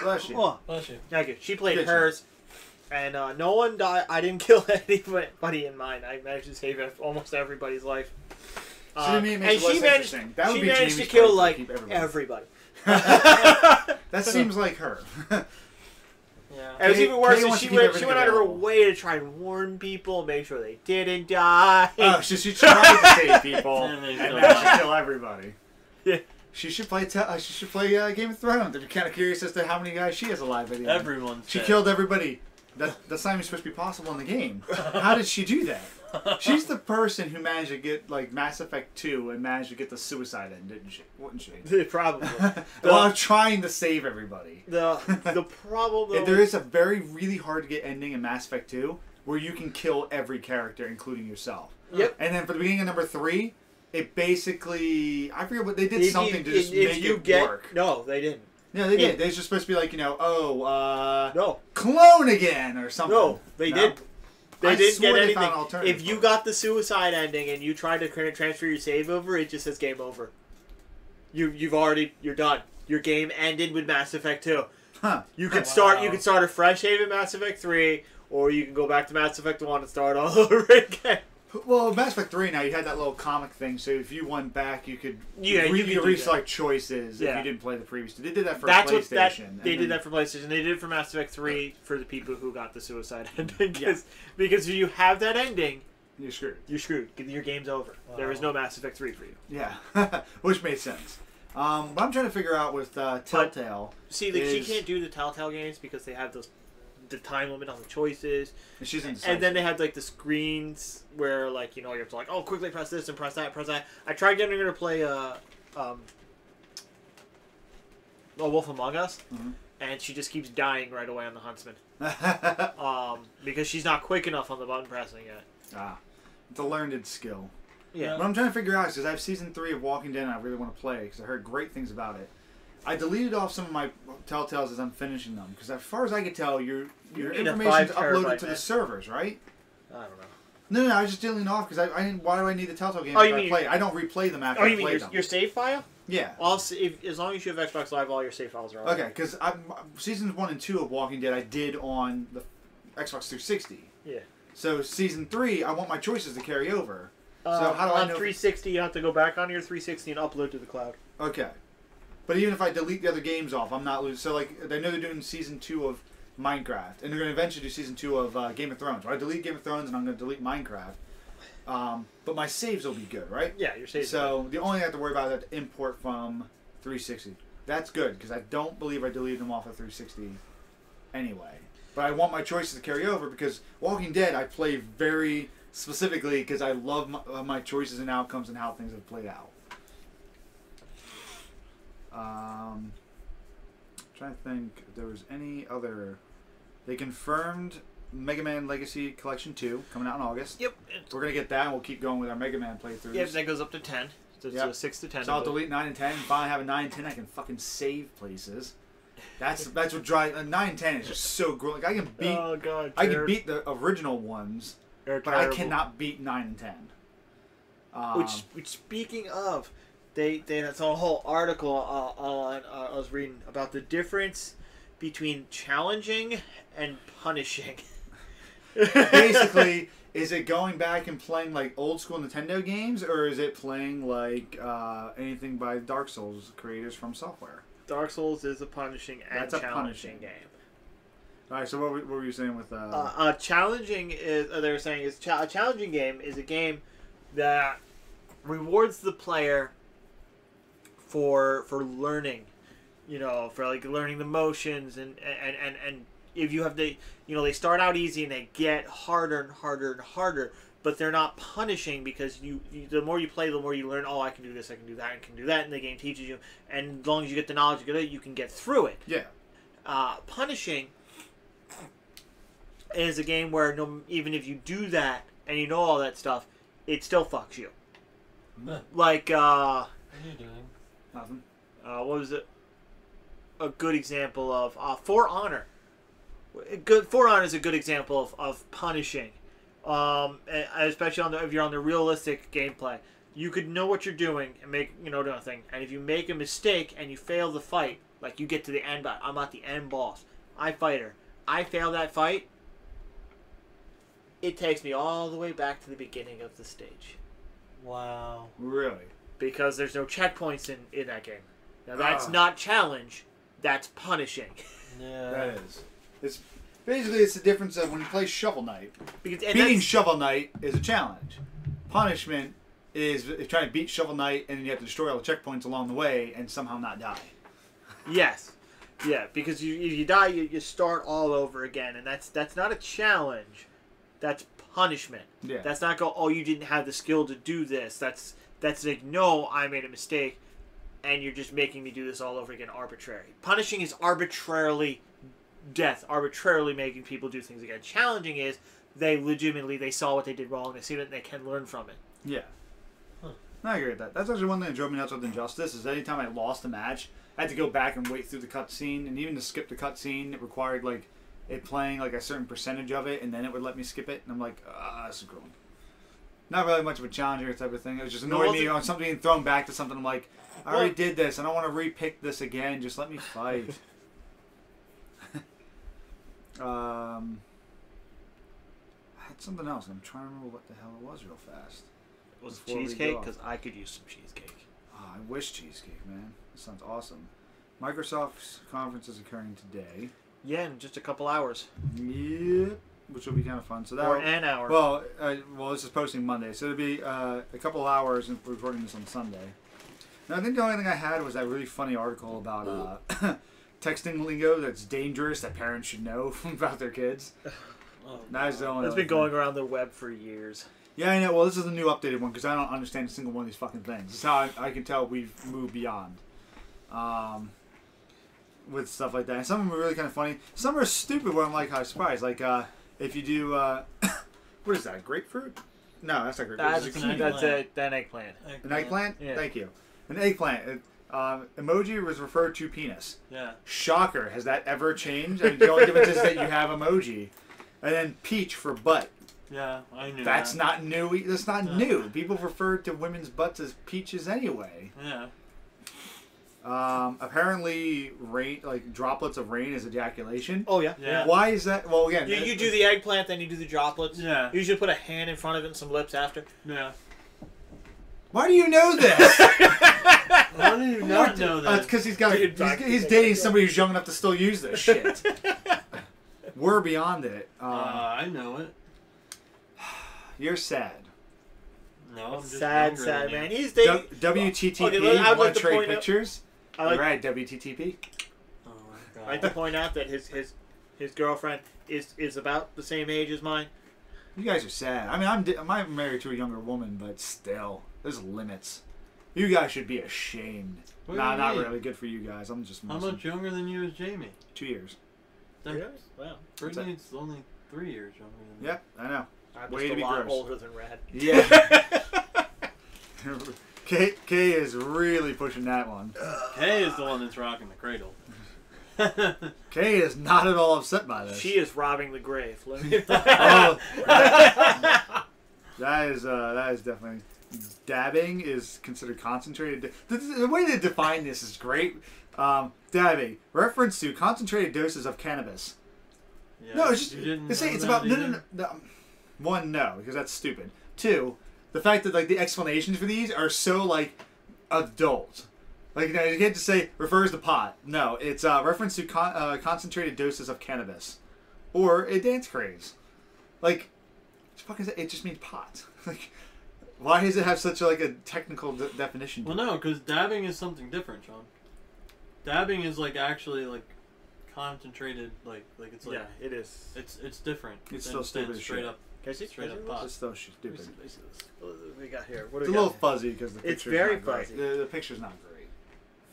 Bless you.
Oh, bless you. Thank you. She played hers, and no one died. I didn't kill anybody in mine. I managed to save almost everybody's life.
So and she managed. That would be
managed to kill everybody.
That seems like her.
Yeah. It was even worse. She went out of her way to try and warn people, make sure they didn't die.
Oh, she tried to save people, and now she kill everybody. Yeah. She should play. Game of Thrones. I'm kind of curious as to how many guys she has alive by the end.
Everyone.
She killed everybody. That's not even supposed to be possible in the game. How did she do that? She's the person who managed to get like Mass Effect 2 and managed to get the suicide end, didn't she? Wouldn't she?
Probably.
While trying to save everybody.
The problem though,
there is a really hard to get ending in Mass Effect 2 where you can kill every character, including yourself.
Yep.
And then for the beginning of number 3, it basically I forget what they did something to just make it work.
No, they didn't.
Yeah, they did. They're just supposed to be like,
no,
clone again or something.
No, they did. They didn't get anything. If you
parts.
got the suicide ending and you tried to transfer your save over, it just says game over. You're done. Your game ended with Mass Effect 2.
Huh.
You could start. You could start a fresh save in Mass Effect 3, or you can go back to Mass Effect 1 and start all over again.
Well, Mass Effect 3 now, you had that little comic thing, so if you went back, you could
you could
reselect choices if you didn't play the previous. They did that for
PlayStation.
They
did that for PlayStation. They did it for Mass Effect 3 for the people who got the suicide ending. Because if you have that ending,
you're screwed.
You're screwed. Your game's over. Wow. There is no Mass Effect 3 for you.
Yeah, which made sense. But I'm trying to figure out with TellTale.
See, she can't do the TellTale games because they have the time limit on the choices. And then they have like the screens where like you have to like quickly press this and press that, press that. I tried getting her to play A Wolf Among Us, and she just keeps dying right away on the Huntsman. Because she's not quick enough on the button pressing yet.
It's a learned skill.
Yeah.
What I'm trying to figure out is because I have season 3 of Walking Dead and I really want to play because I heard great things about it. I deleted off some of my Telltales as I'm finishing them because as far as I could tell, your information's uploaded to the servers, right?
I don't know.
No, I was just deleting off because I didn't. Why do I need the Telltale games if I play? I don't replay them after I play them.
Your save file?
Yeah.
As long as you have Xbox Live, all your save files are on.
Okay, because seasons 1 and 2 of Walking Dead I did on the Xbox 360.
Yeah.
So season 3, I want my choices to carry over. So how do I know?
On 360, you have to go back on your 360 and upload to the cloud.
Okay. But even if I delete the other games off, I'm not losing. So like, I know they're doing season 2 of Minecraft, and they're going to eventually do season 2 of Game of Thrones. Right? I delete Game of Thrones, and I'm going to delete Minecraft. But my saves will be good, right?
Yeah, your saves.
So the only thing I have to worry about is that import from 360. That's good because I don't believe I deleted them off of 360 anyway. But I want my choices to carry over because Walking Dead I play very specifically because I love my choices and outcomes and how things have played out. Trying to think if there was any other. They confirmed Mega Man Legacy Collection 2 coming out in August.
Yep.
We're gonna get that and we'll keep going with our Mega Man playthroughs.
Yep, that goes up to 10. So 6 to 10.
So I'll delete 9 and 10. If I have a 9 and 10, I can fucking save places. That's what drives 9 and 10 is just so great. Like I can beat.
Oh God,
I can beat the original ones, but I cannot beat 9 and 10.
Which speaking of, that's a whole article on I was reading about the difference between challenging and punishing.
Basically, is it going back and playing like old school Nintendo games, or is it playing like anything by Dark Souls creators from Software?
Dark Souls is a punishing and challenging game.
All right, so what were you saying with
challenging is they were saying is a challenging game is a game that rewards the player for learning, for like learning the motions and if you have they start out easy and they get harder and harder and harder, but they're not punishing because you the more you play, the more you learn. Oh, I can do this, I can do that, I can do that, and the game teaches you. And as long as you get the knowledge of it, you can get through it.
Yeah.
Punishing is a game where even if you do that and you know all that stuff, it still fucks you. Like
what are you doing?
Nothing.
What was it? A good example of For Honor. For Honor is a good example of punishing. Especially if you're on the realistic gameplay, you could know what you're doing and make nothing. And if you make a mistake and you fail the fight, like you get to the end, I'm at the end boss. I fight her. I fail that fight. It takes me all the way back to the beginning of the stage.
Wow.
Really?
Because there's no checkpoints in that game. Now that's not challenge. That's punishing.
Yeah.
That is. It's the difference of when you play Shovel Knight.
Beating
Shovel Knight is a challenge. Punishment is trying to beat Shovel Knight and then you have to destroy all the checkpoints along the way and somehow not die.
Yes. Yeah, because if you die, you start all over again, and that's not a challenge. That's punishment.
Yeah.
That's not go, oh, you didn't have the skill to do this. That's like, no, I made a mistake, and you're just making me do this all over again, arbitrary. Punishing is arbitrarily making people do things again. Challenging is they saw what they did wrong, they see it, and they can learn from it.
Yeah. I agree with that. That's actually one thing that drove me nuts with Injustice, is anytime I lost a match, I had to go back and wait through the cutscene, and even to skip the cutscene, it required, like, it playing, like, a certain percentage of it, and then it would let me skip it, and I'm like, this is growing. Not really much of a challenger type of thing. It was just annoying me on something being thrown back to something. I'm like, I already did this. I don't want to repick this again. Just let me fight. I had something else. I'm trying to remember what the hell it was real fast.
Was it cheesecake? Because I could use some cheesecake.
Oh, I wish cheesecake, man. That sounds awesome. Microsoft's conference is occurring today.
Yeah, in just a couple hours.
Yep. Which will be kind of fun. So that
or an hour.
Well, this is posting Monday, so it'll be a couple hours, and we're recording this on Sunday. Now, I think the only thing I had was that really funny article about texting lingo that's dangerous that parents should know about their kids. That's the only.
It's been going around the web for years.
Yeah, I know. Well, this is a new updated one because I don't understand a single one of these fucking things. This is how I can tell we've moved beyond. With stuff like that. And some of them are really kind of funny. Some are stupid where I'm like, I'm surprised. Like, if you do, what is that, grapefruit? No, that's not grapefruit.
That's an eggplant.
An eggplant?
Yeah.
Thank you. An eggplant. Emoji was referred to penis.
Yeah.
Shocker. Has that ever changed? I mean, the only difference is that you have emoji. And then peach for butt.
Yeah, I knew
That's
that.
not new. That's not new. People refer to women's butts as peaches anyway.
Yeah.
Apparently, rain, like droplets of rain, is ejaculation.
Oh yeah.
Yeah.
Why is that? Well, again,
You do the eggplant, then you do the droplets.
Yeah.
You usually put a hand in front of it and some lips after.
Yeah.
Why do you know this?
How do you not know that?
It's because he's dating somebody who's young enough to still use this shit. We're beyond it.
I know it.
You're sad.
No, I'm just
sad, man. He's dating.
WTTP.
Okay, I'd like
want
to
to trade
point out-
pictures?
I like,
WTTP.
Oh my god.
I like to point out that his girlfriend is about the same age as mine.
You guys are sad. I mean, I'm married to a younger woman, but still, there's limits. You guys should be ashamed.
What do
Nah,
you
not
mean?
really. Good for you guys. I'm just
How
messing.
much younger than you is Jamie?
2 years.
Really? Wow.
Brittany's only 3 years younger than me.
Yep, I know.
I'm
Way
just
to
a
be
lot
gross.
older than Rad.
Yeah. Kay is really pushing that one.
Kay is the one that's rocking the cradle.
Kay is not at all upset by this.
She is robbing the grave. Let me
Oh, that is definitely. Dabbing is considered concentrated. The way they define this is great. Dabbing, reference to concentrated doses of cannabis.
Yeah,
No, it's just
you didn't
they say
know
it's
that
about
either?
no. One, no, because that's stupid. Two, the fact that like the explanations for these are so like adult. Like you can't just say refers to pot. No, it's reference to concentrated doses of cannabis, or a dance craze. Like, it just means pot. Like, why does it have such a technical definition?
Well, no, because dabbing is something different, Shawn. Dabbing is like actually like concentrated, like it's like
yeah, it is.
it's different.
It's
than
still stupid as
straight
shit.
up.
Straight up
pot.
It's so stupid.
What do we got here? What do
It's a
we
little
got?
fuzzy because the
It's
picture's
very
not great.
fuzzy.
The picture's not great.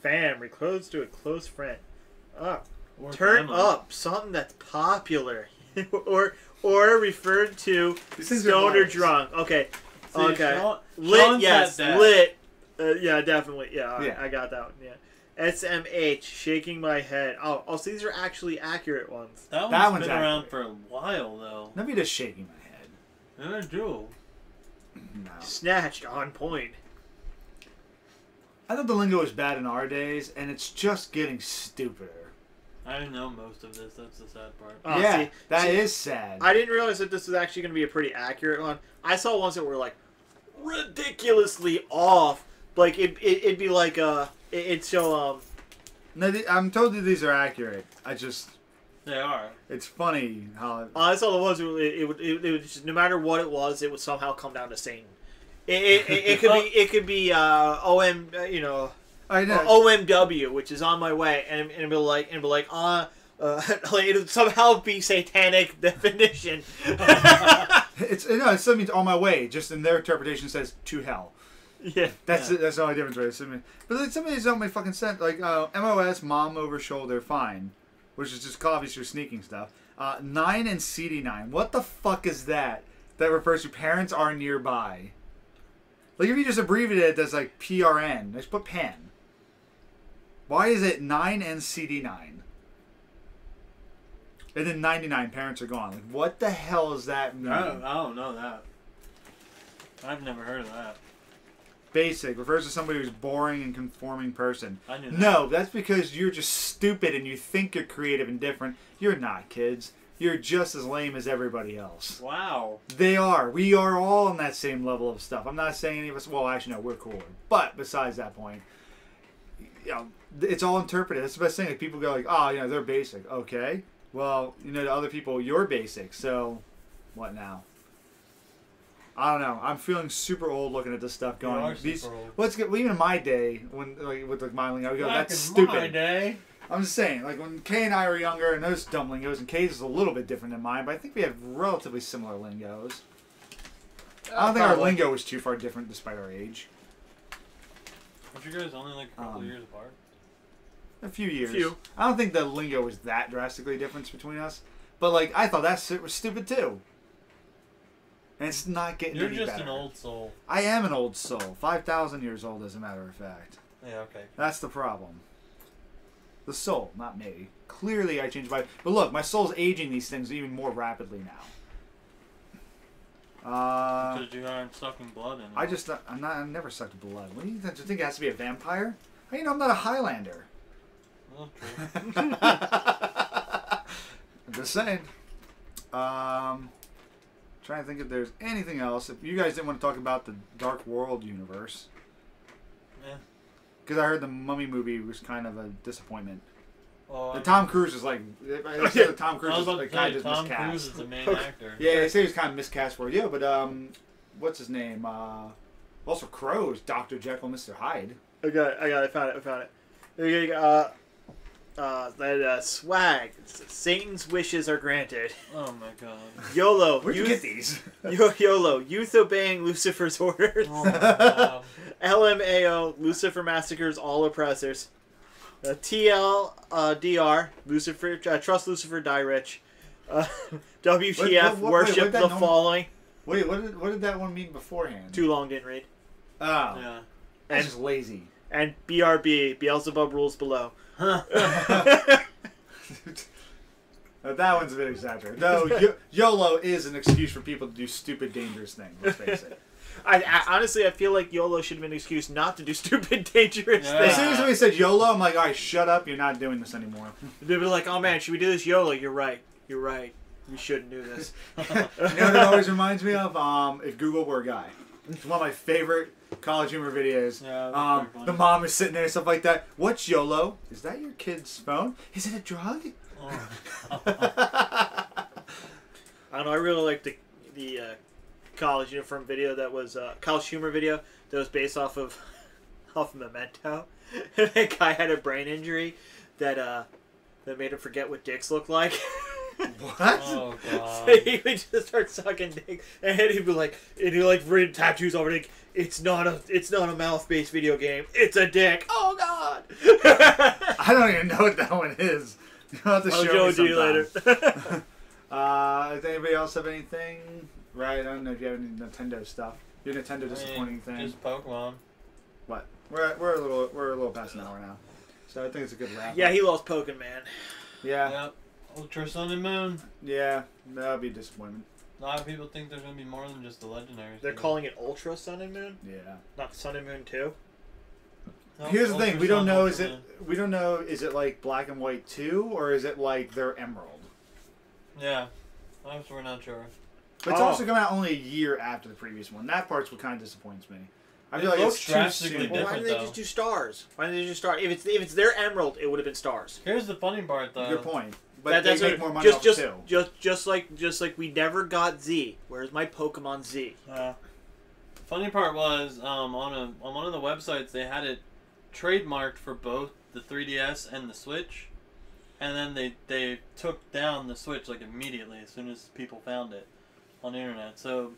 Fam, close to a close friend.
Or
Turn
family.
up something that's popular, or referred to stoned or drunk. Okay.
See,
Okay.
Shawn's
Lit, yes,
had that.
lit. Yeah, definitely. Yeah, all right,
Yeah.
I got that one. Yeah. SMH, shaking my head. Oh, so these are actually accurate ones.
That
That
one's
one's
been around
accurate.
for a while though.
Let me just shaking my head.
And I do.
No.
Snatched on point.
I thought the lingo was bad in our days, and it's just getting stupider.
I didn't know most of this. That's the sad part.
Oh,
yeah,
see,
that is sad.
I didn't realize that this was actually going to be a pretty accurate one. I saw ones that were like ridiculously off. Like it'd be like it'd show
No, I'm told that these are accurate.
They are.
It's funny how.
I saw the ones it would just, no matter what it was, it would somehow come down to Satan. It could be OM
I know.
OMW, which is on my way, and it'd be like like it would somehow be satanic definition.
It still means on my way. Just in their interpretation, it says to hell.
Yeah,
that's the only difference, right? But like, some of these don't make fucking sense. Like MOS, mom over shoulder, fine, which is just obviously sneaking stuff. 9 and CD9. What the fuck is that? That refers to parents are nearby. Like if you just abbreviate it, that's like PRN. Just put pan. Why is it 9 and CD9? And then 99 parents are gone. Like what the hell is that mean?
I don't know that. I've never heard of that.
Basic refers to somebody who's boring and conforming person.
I knew that.
No, that's because you're just stupid and you think you're creative and different. You're not, kids. You're just as lame as everybody else.
Wow.
They are. We are all on that same level of stuff. I'm not saying any of us. Well, actually, no, we're cooler. But besides that point, you know, it's all interpreted. That's the best thing. Like people go like, oh, you know, they're basic. Okay. Well, you know, to other people, you're basic. So, what now? I don't know. I'm feeling super old looking at this stuff. Going,
You are super old.
What's good? Well, even in my day, when like with like my lingo, I would go,
Back
that's
in
stupid.
my day.
I'm just saying, like when Kay and I were younger, and those dumb lingos, and Kay's is a little bit different than mine, but I think we have relatively similar lingos. I don't think our lingo was too far different despite our age.
Aren't you guys only like a couple years apart?
A few years.
Few.
I don't think the lingo was that drastically different between us, but like I thought that shit was stupid too. And it's not getting
You're
any
just
better.
an old soul.
I am an old soul. 5,000 years old, as a matter of fact.
Yeah, okay.
That's the problem. The soul, not me. Clearly, I changed my. But look, my soul's aging these things even more rapidly now.
Because you aren't sucking blood in it.
I never sucked blood. What do you think it has to be a vampire? How do you know I'm not a Highlander?
Well, true.
I'm just saying. Trying to think if there's anything else. If you guys didn't want to talk about the Dark World universe.
Yeah.
Because I heard the Mummy movie was kind of a disappointment.
Well,
The Tom Cruise is like... Tom Cruise is like kind of
Tom
miscast.
Cruise is the main actor.
Yeah, they say he's kind of miscast for it. Yeah, but what's his name? Also Crow's Dr. Jekyll and Mr. Hyde.
I found it. There you go. Swag. Satan's wishes are granted.
Oh my god.
YOLO.
Where'd you get these?
YOLO. Youth obeying Lucifer's orders.
Oh my god.
LMAO. Lucifer massacres all oppressors. TLDR. Lucifer. Trust Lucifer, die rich. WTF.
Wait,
worship the following.
Wait, what did that one mean beforehand?
Too long, didn't read.
Oh.
Yeah.
That's just lazy.
And BRB. Beelzebub rules below.
That one's a bit exaggerated. No, YOLO is an excuse for people to do stupid, dangerous things. Let's face it.
I honestly, I feel like YOLO should have been an excuse not to do stupid, dangerous
Yeah.
As
things.
soon as somebody said YOLO, I'm like, all right, shut up. You're not doing this anymore.
They'd be like, oh man, should we do this YOLO? You're right. We shouldn't do this.
You know what it always reminds me of? If Google were a guy. It's one of my favorite college humor videos.
Yeah,
the mom is sitting there and stuff like that. What's YOLO? Is that your kid's phone? Is it a drug?
Oh.
I don't know. I really like the college uniform video that was college humor video that was based off of Memento. That guy had a brain injury that made him forget what dicks look like.
What?
Oh god.
So he would just start sucking dick, and he'd be like, written tattoos over it. It's not a mouth-based video game. It's a dick. Oh god.
I don't even know what that one is. You'll have to show me
to you later.
Does anybody else have anything? Right, I don't know if you have any Nintendo stuff. Your Nintendo disappointing thing.
Just Pokemon.
What? We're a little past an hour now, so I think it's a good wrap.
Yeah, he lost Pokemon.
Yeah.
Yep. Ultra Sun and Moon.
Yeah, that'll be a disappointment.
A lot of people think there's gonna be more than just the legendaries.
They're calling it Ultra Sun and Moon,
Yeah.
not Sun and Moon 2.
No,
Here's the thing:
Ultra
we don't
Sun,
know.
Ultra Moon.
We don't know. Is it like Black and White 2, or is it like their Emerald?
Yeah. We're not sure.
But it's also coming out only a year after the previous one. That part's what kind of disappoints me. I feel
It
like
looks
it's too
drastically
soon.
Well, why
different.
didn't they just do stars? Why didn't they just stars? If it's their Emerald, it would have been stars.
Here's the funny part, though.
Good point. But they
That's
make
what-
more money off it too.
just like we never got Z. Where's my Pokemon Z?
Funny part was on one of the websites they had it trademarked for both the 3DS and the Switch, and then they took down the Switch like immediately as soon as people found it on the internet. So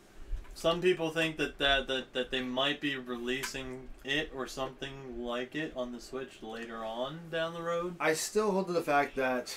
some people think that they might be releasing it or something like it on the Switch later on down the road.
I still hold to the fact that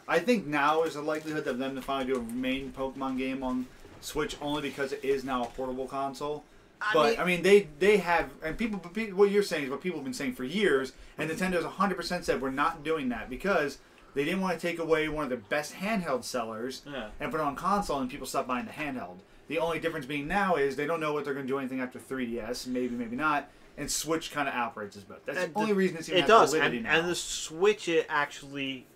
I think now is a likelihood of them to finally do a main Pokemon game on Switch only because it is now a portable console. I mean, they have, and people, what you're saying is what people have been saying for years, and Nintendo's 100% said we're not doing that because they didn't want to take away one of the best handheld sellers and put it on console and people stop buying the handheld. The only difference being now is they don't know what they're going to do anything after 3DS, maybe not, and Switch kind of operates as both. That's the only reason it's even has validity now.
And the Switch it actually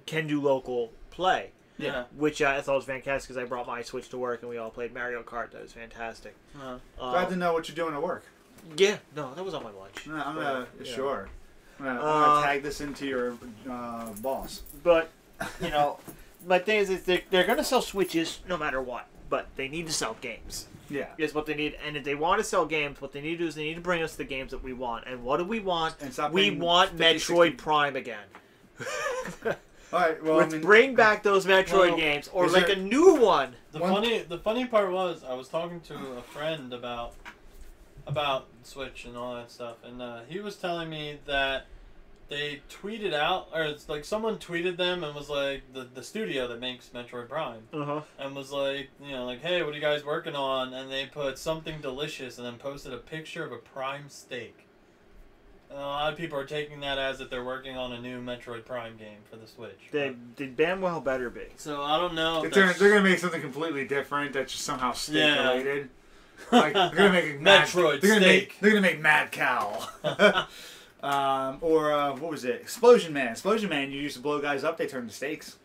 can do local play.
Yeah.
Which I thought was fantastic because I brought my Switch to work and we all played Mario Kart. That was fantastic.
Glad to know what you're doing at work.
Yeah, no, that was on my lunch.
No, I'm gonna sure. I'm gonna tag this into your boss.
But you know, my thing is they're gonna sell Switches no matter what, but they need to sell games.
Yeah,
is what they need. And if they want to sell games, what they need to do is they need to bring us the games that we want. And what do we want? We want 50, Metroid 60. Prime again.
All right, well,
let's bring back those Metroid games, or like a new one.
The funny part was I was talking to a friend about Switch and all that stuff, and he was telling me that they tweeted out, or it's like someone tweeted them and was like the studio that makes Metroid Prime, and was like, you know, like, hey, what are you guys working on? And they put something delicious and then posted a picture of a Prime steak. A lot of people are taking that as that they're working on a new Metroid Prime game for the Switch.
They damn well better be.
So I don't know.
They're going to make something completely different that's just somehow steak related. Like, they're going to make
Metroid steak.
They're going to make Mad Cow. Or what was it? Explosion Man. Explosion Man, you used to blow guys up, they turned to steaks.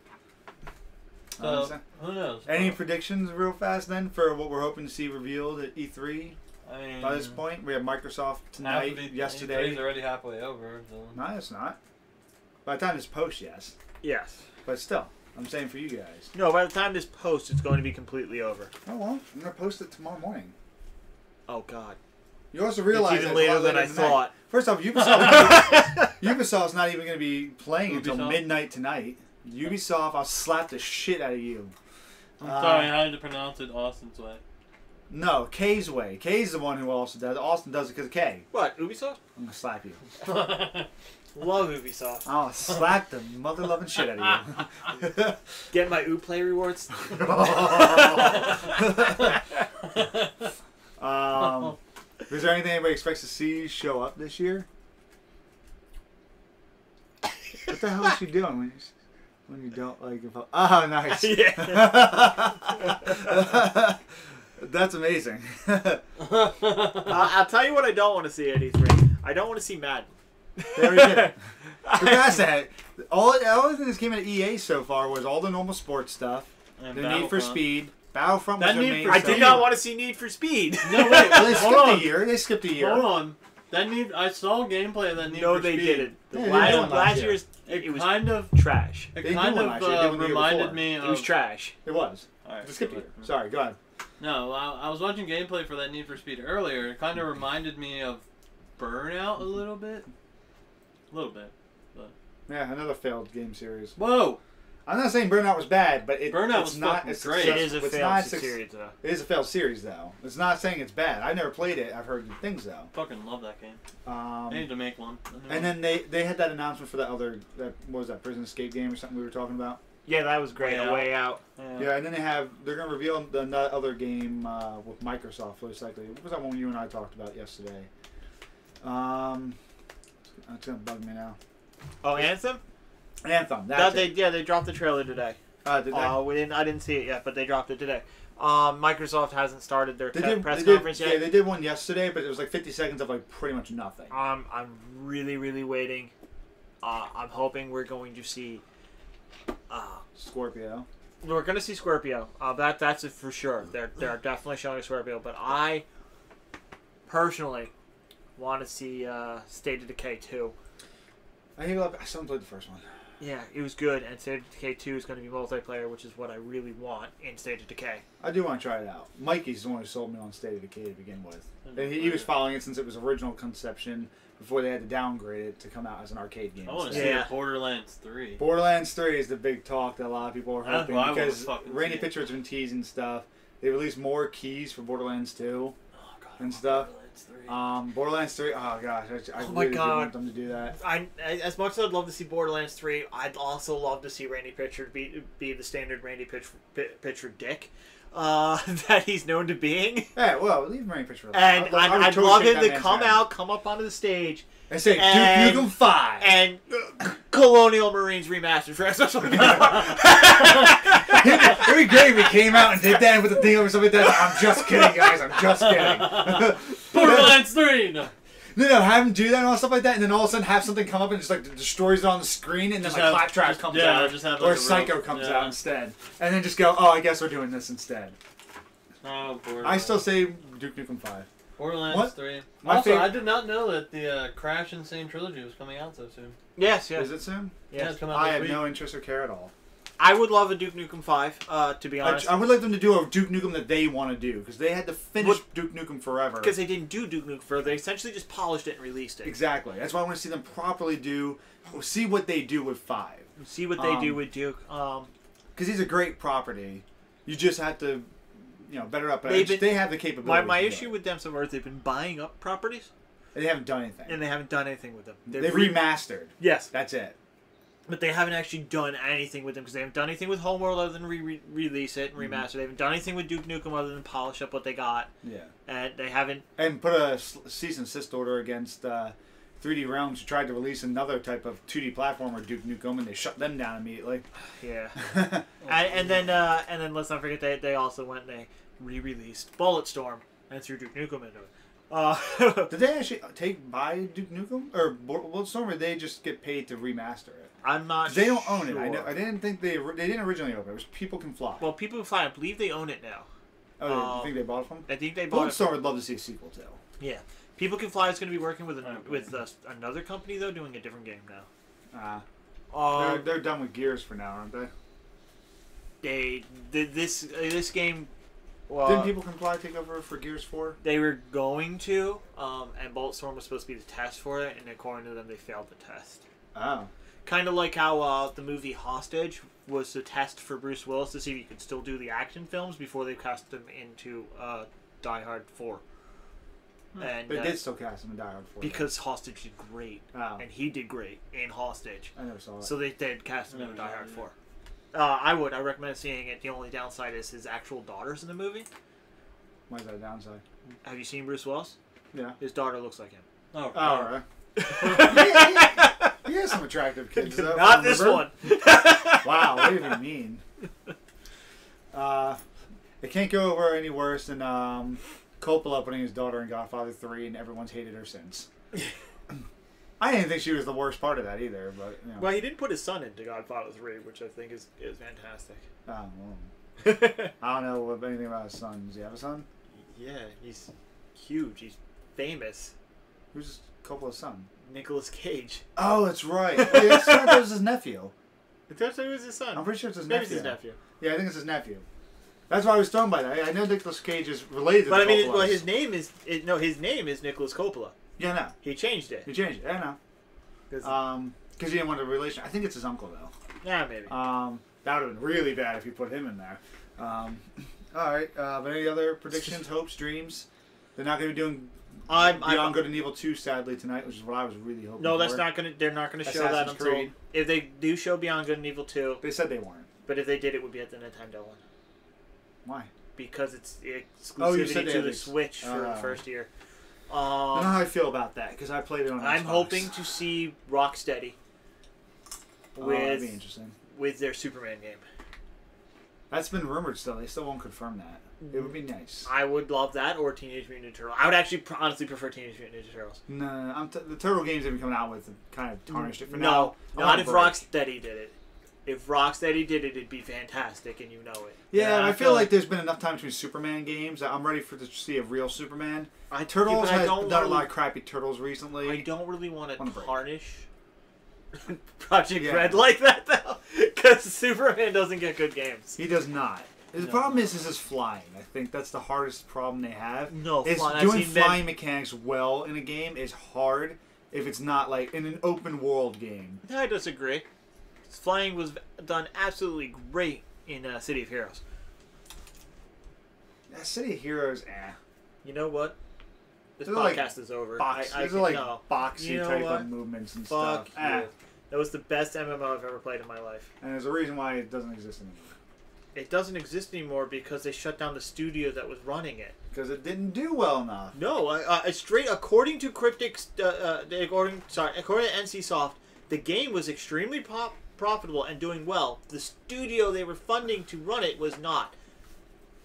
So, who knows?
Any predictions real fast then for what we're hoping to see revealed at E3?
I mean,
by this point, we have Microsoft tonight, yesterday.
E3's already halfway over. So.
No, it's not. By the time this posts, yes.
Yes.
But still, I'm saying for you guys.
No, by the time this posts, it's going to be completely over.
Oh, well, I'm going to post it tomorrow morning.
Oh, God.
You also realize
it's even later than I thought.
First off, Ubisoft's not even going to be playing until midnight tonight. Ubisoft, I'll slap the shit out of you.
I'm sorry, I had to pronounce it Austin's way.
No, K's way. K's the one who also does it. Austin does it because of K.
What, Ubisoft?
I'm going to slap you.
Love Ubisoft.
I'll slap the mother-loving shit out of you.
Get my Uplay rewards?
Is there anything anybody expects to see show up this year? What the hell is she doing when you don't like your phone? Oh, nice. Yeah. That's amazing.
I'll tell you what I don't want to see at E3. I don't want to see Madden.
There we go. Because that, all the things that came out of EA so far was all the normal sports stuff,
and
the Need for Speed. Battlefront was their main.
I did not want to see Need for Speed.
No, wait.
Well, they skipped a year.
Hold on. I saw gameplay of that Need for Speed.
No, they didn't.
Yeah,
last year's it was
kind of
trash.
It kind of reminded me of...
It was trash.
It was.
All right,
skipped a year. Sorry, go ahead.
No, I was watching gameplay for that Need for Speed earlier. It kind of reminded me of Burnout a little bit. A little bit. But.
Yeah, another failed game series.
Whoa!
I'm not saying Burnout was bad, but
Burnout was not great.
It is a failed series, though.
It is a failed series, though. It's not saying it's bad. I never played it. I've heard good things, though.
Fucking love that game. They need to make one.
And then they had that announcement for that other, what was that, Prison Escape game or something we were talking about?
Yeah, that was great. A Way Out.
Yeah, and then they're going to reveal the other game with Microsoft, most likely. What was that one you and I talked about yesterday? It's going to bug me now.
Oh, Anthem?
Anthem.
They dropped the trailer today.
Did they?
I didn't see it yet, but they dropped it today. Microsoft hasn't started their press conference yet.
Yeah, they did one yesterday, but it was like 50 seconds of like pretty much nothing.
I'm really, really waiting. I'm hoping we're going to see
Scorpio.
We're going to see Scorpio. That's it for sure. They're definitely showing Scorpio, but I personally want to see State of Decay 2.
I still haven't played the first one.
Yeah, it was good, and State of Decay 2 is going to be multiplayer, which is what I really want in State of Decay.
I do want to try it out. Mikey's the one who sold me on State of Decay to begin with. He was following it since it was original conception before they had to downgrade it to come out as an arcade game.
I want to see a Borderlands 3.
Borderlands 3 is the big talk that a lot of people are hoping because Randy Pitchford's been teasing stuff. They released more keys for Borderlands 2 and stuff. Borderlands 3. Oh gosh, I really do want them to do that.
As much as I'd love to see Borderlands 3, I'd also love to see Randy Pitchford be the standard Randy Pitchford dick that he's known to being.
Yeah, well, leave Randy Pitchford alone.
And I'd love him to come up onto the stage
and say Duke Nukem 5
and Colonial Marines Remastered for Xbox One.
It'd be great if he came out and did that with the thing over something like that. I'm just kidding, guys. I'm just kidding.
Borderlands 3. No,
have him do that and all stuff like that, and then all of a sudden have something come up and just like destroys it on the screen, and then like Claptrap comes out, or Psycho comes out instead, and then just go, oh, I guess we're doing this instead.
Oh, Borderlands.
I still say Duke Nukem 5.
Borderlands 3. Also, I did not know that the Crash Insane Trilogy was coming out so soon.
Yes.
Is it soon?
Yes.
Yeah, it's coming out
I
this
have
week.
no interest or care at all.
I would love a Duke Nukem 5, to be honest.
I would like them to do a Duke Nukem that they want to do, because they had to finish Duke Nukem Forever.
Because they didn't do Duke Nukem Forever. They essentially just polished it and released it.
Exactly. That's why I want to see them properly see what they do with 5.
See what they do with Duke.
Because he's a great property. You just have to, better up. But they have the capability.
My issue with them so far is they've been buying up properties.
And they haven't done anything.
And they haven't done anything with them.
They've remastered.
Yes.
That's it.
But they haven't actually done anything with them because they haven't done anything with Homeworld other than release it and remaster. They haven't done anything with Duke Nukem other than polish up what they got.
Yeah.
And they haven't...
And put a cease and desist order against 3D Realms, who tried to release another type of 2D platformer, Duke Nukem, and they shut them down immediately.
Yeah. and then let's not forget they also went and they re-released Bulletstorm and threw Duke Nukem into it.
Did they actually buy Duke Nukem or Bulletstorm, or did they just get paid to remaster it?
I'm not.
They don't own it. I didn't think they didn't originally own it. It was People Can Fly.
Well, People Can Fly. I believe they own it now.
Oh, you think they bought it from?
I think they bought
Bulletstorm would love to see a sequel to.
Yeah, People Can Fly is going to be working with another company though, doing a different game now.
They're done with Gears for now, aren't they?
This game. Well,
didn't People Can Fly take over for Gears 4?
They were going to, and Bulletstorm was supposed to be the test for it, and according to them, they failed the test.
Oh.
Kind of like how the movie Hostage was the test for Bruce Willis to see if he could still do the action films before they cast him into Die Hard 4. And
they did still cast him in Die Hard 4.
Because Hostage did great, and he did great in Hostage.
I never saw it.
So they did cast him in Die Hard 4. I recommend seeing it. The only downside is his actual daughter's in the movie.
Why is that a downside?
Have you seen Bruce Willis?
Yeah.
His daughter looks like him.
Oh, right. He has some attractive kids, though.
Not this one.
Wow, what do you mean? It can't go over any worse than Coppola putting his daughter in Godfather 3, and everyone's hated her since. I didn't think she was the worst part of that either, but
Well, he did put his son into Godfather 3, which I think is fantastic.
Oh, well. I don't know anything about his son. Does he have a son?
Yeah, he's huge. He's famous.
Who's Coppola's son?
Nicolas Cage.
Oh, that's right. Wait, I thought it was his nephew.
I thought it was his son.
I'm pretty sure it's his
Maybe
nephew.
it's his nephew.
Yeah, I think it's his nephew. That's why I was thrown by that. I know Nicolas Cage is related to
But I mean,
Coppola's.
his name is Nicolas Coppola.
Yeah, no.
He changed it.
He changed it. I know. Because he didn't want a relation. I think it's his uncle, though.
Yeah, maybe.
That would have been really bad if you put him in there. All right. But any other predictions, hopes, dreams? They're not going to be doing Beyond Good and Evil 2, sadly, tonight, which is what I was really hoping
No,
for.
that's not going to. They're not going to show that
Assassin's
until
Creed.
if they do show Beyond Good and Evil 2.
They said they weren't.
But if they did, it would be at the Nintendo one.
Why?
Because it's
you
exclusivity
said they
to
had
the
ex-
Switch for the first year.
I don't know how I feel about that, because I played it on Xbox.
I'm hoping to see Rocksteady
that'd be interesting.
with their Superman game.
That's been rumored still. They still won't confirm that. It would be nice.
I would love that, or Teenage Mutant Ninja Turtles. I would actually honestly prefer Teenage Mutant Ninja Turtles.
No, the Turtle games they've been coming out with have kind of tarnished it for now.
No, not if
break.
Rocksteady did it. If Rocksteady did it, it'd be fantastic, and you know it.
Yeah, I feel like there's been enough time between Superman games that I'm ready to see a real Superman. Turtles has done a lot of crappy Turtles recently.
I don't really want to tarnish Project
Yeah.
Red like that though, because Superman doesn't get good games.
He does not. The problem is his flying. I think that's the hardest problem they have.
No,
is
flying.
doing flying mechanics well in a game is hard if it's not like in an open world game.
I disagree. Flying was done absolutely great in City of Heroes.
Yeah, City of Heroes,
You know what? This
These
podcast is over.
These are like
no.
boxy
You know
type
what?
of movements and
Fuck
stuff.
you. That was the best MMO I've ever played in my life.
And there's a reason why it doesn't exist anymore.
It doesn't exist anymore because they shut down the studio that was running it.
Because it didn't do well enough.
No, according to Cryptic's, according to NCSoft, the game was extremely profitable and doing well. The studio they were funding to run it was not.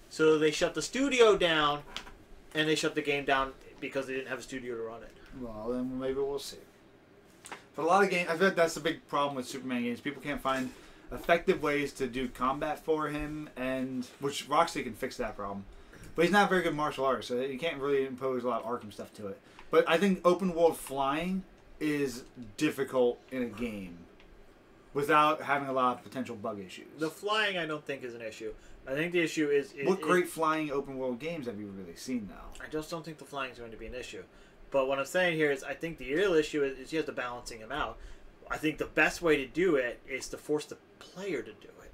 So they shut the studio down, and they shut the game down because they didn't have a studio to run it.
Well, then maybe we'll see. But a lot of games, I feel like that's the big problem with Superman games. People can't find effective ways to do combat for him, and which Rocksteady can fix that problem. But he's not a very good martial artist, so you can't really impose a lot of Arkham stuff to it. But I think open world flying is difficult in a game without having a lot of potential bug issues.
The flying, I don't think, is an issue. I think the issue is...
What great flying open world games have you really seen, though?
I just don't think the flying is going to be an issue. But what I'm saying here is I think the real issue is you have to balancing him out. I think the best way to do it is to force the player to do it.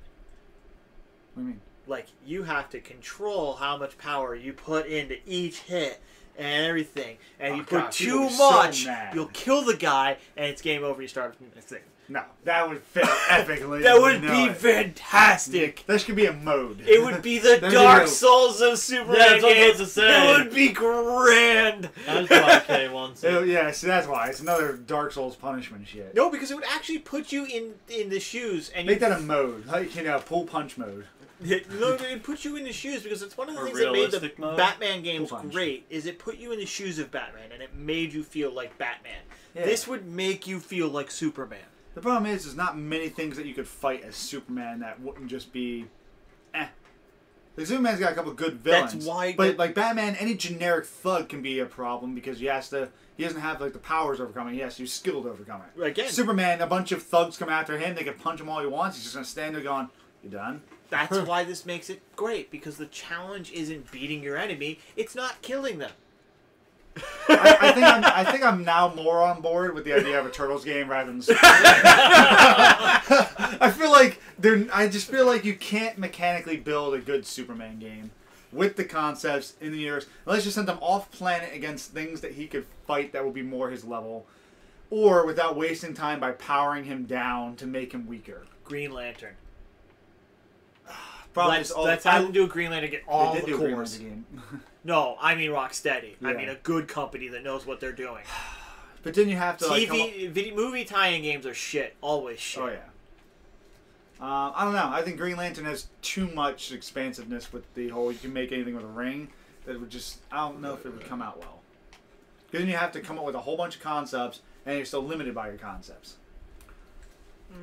What do you mean?
Like, you have to control how much power you put into each hit and everything. And you put too much, you'll kill the guy, and it's game over. You start the next thing.
No, that would fit epically.
That would be fantastic.
This could be a mode.
It would be the Dark Souls of Superman
that's what I was
games.
about to say.
It would be grand.
That's why Kay wants it.
Yeah, see, that's why. It's another Dark Souls punishment shit.
No, because it would actually put you in the shoes. And
Make that a mode. Like, pull punch mode.
No, it puts you in the shoes because it's one of the
A
things that made the
realistic mode?
Batman games
Full punch.
great. Is it put you in the shoes of Batman and it made you feel like Batman.
Yeah.
This would make you feel like Superman.
The problem is, there's not many things that you could fight as Superman that wouldn't just be, Like, Superman's got a couple good villains.
That's why.
But like Batman, any generic thug can be a problem because he doesn't have like the powers to overcome it. He has to use skill to overcome it.
Again,
Superman, a bunch of thugs come after him. They can punch him all he wants. He's just gonna stand there going, "You done?"
that's why this makes it great because the challenge isn't beating your enemy; it's not killing them.
I think I'm now more on board with the idea of a Turtles game rather than Superman. I just feel like you can't mechanically build a good Superman game with the concepts in the universe unless you send them off planet against things that he could fight that would be more his level, or without wasting time by powering him down to make him weaker.
Green Lantern.
Let's
have them do a Green Lantern get all
they
the
did do a Green
cores.
Lantern game.
No, I mean Rocksteady. I
Yeah.
mean a good company that knows what they're doing.
But then you have to like,
movie tie-in games are shit. Always shit.
Oh yeah. I don't know. I think Green Lantern has too much expansiveness with the whole you can make anything with a ring. That would just I don't know if it would come out well. Because then you have to come up with a whole bunch of concepts, and you're still limited by your concepts.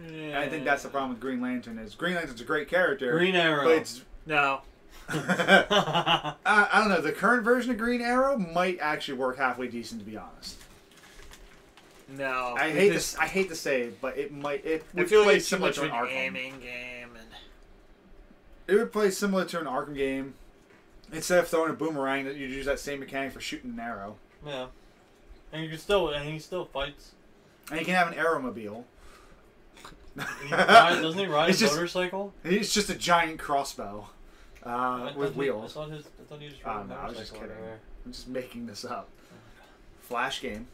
Yeah.
And I think that's the problem with Green Lantern is Green Lantern's a great character.
Green Arrow.
But it's
No.
I don't know. The current version of Green Arrow might actually work halfway decent, to be honest.
No.
I hate to say it, but it might. It
I
would
feel
play
like it's too
similar
much
to
of
an
an
Arkham.
aiming game. And...
It would play similar to an Arkham game. Instead of throwing a boomerang, that you'd use that same mechanic for shooting an arrow.
Yeah. And he still fights.
And you can have an Aeromobile.
Doesn't he ride
It's
a
just-
motorcycle?
It's just a giant crossbow with
I
wheels.
thought he just
Oh,
rode a
no, I was just
motorcycle
kidding.
everywhere.
I'm just making this up. Flash game.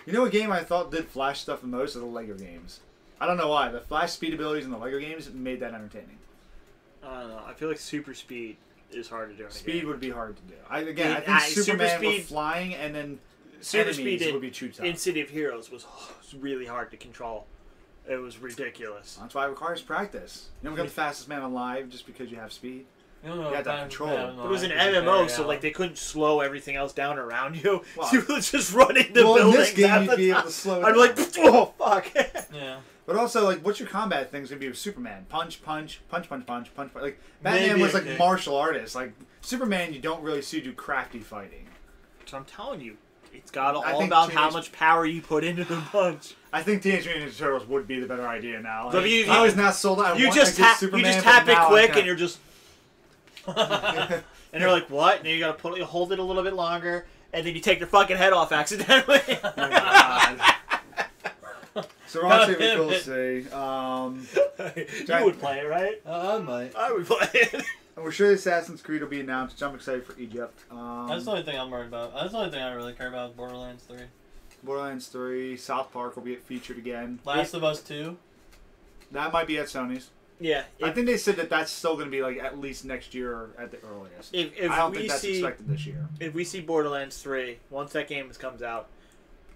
You know what game I thought did Flash stuff the most are the Lego games. I don't know why. The Flash speed abilities in the Lego games made that entertaining.
I don't know. I feel like super speed is hard to do in a
Speed
game.
would be hard to do. I think
Super
Superman
speed-
with flying and then
Super
enemies
speed
would be too tough.
in City of Heroes was really hard to control. It was ridiculous.
That's why it requires practice. You don't become the fastest man alive just because you have speed.
You don't know
You
if
had that
that-
control.
yeah,
It was an
no,
MMO, so
yeah.
like they couldn't slow everything else down around you.
Well,
So you were just running the
well, in
buildings.
this game,
at
you'd
the
be able
time.
to slow it
I'd be like,
down.
oh fuck.
Yeah.
But also, like, what's your combat things gonna be with Superman? Punch, punch, punch, punch, punch, punch, punch. Like, Batman
Maybe
was
a
like
kick.
martial artist. Like, Superman, you don't really see do crafty fighting.
So I'm telling you, It's got all about how much power you put into the punch.
I think Teenage Mutant Ninja Turtles would be the better idea now.
So
I was not sold on.
You just tap it quick, and you're just. And you're like, what? And then you gotta hold it a little bit longer, and then you take your fucking head off accidentally.
Oh my God. So Rocksteady would be cool to see.
You would play it, right?
I might.
I would play it.
And we're sure Assassin's Creed will be announced, which I'm excited for Egypt.
That's the only thing I'm worried about. That's the only thing I really care about is Borderlands 3.
Borderlands 3, South Park will be featured again.
Last of Us 2.
That might be at Sony's.
Yeah.
I think they said that that's still going to be like at least next year or at the earliest. I don't think that's expected this year.
If we see Borderlands 3, once that game comes out,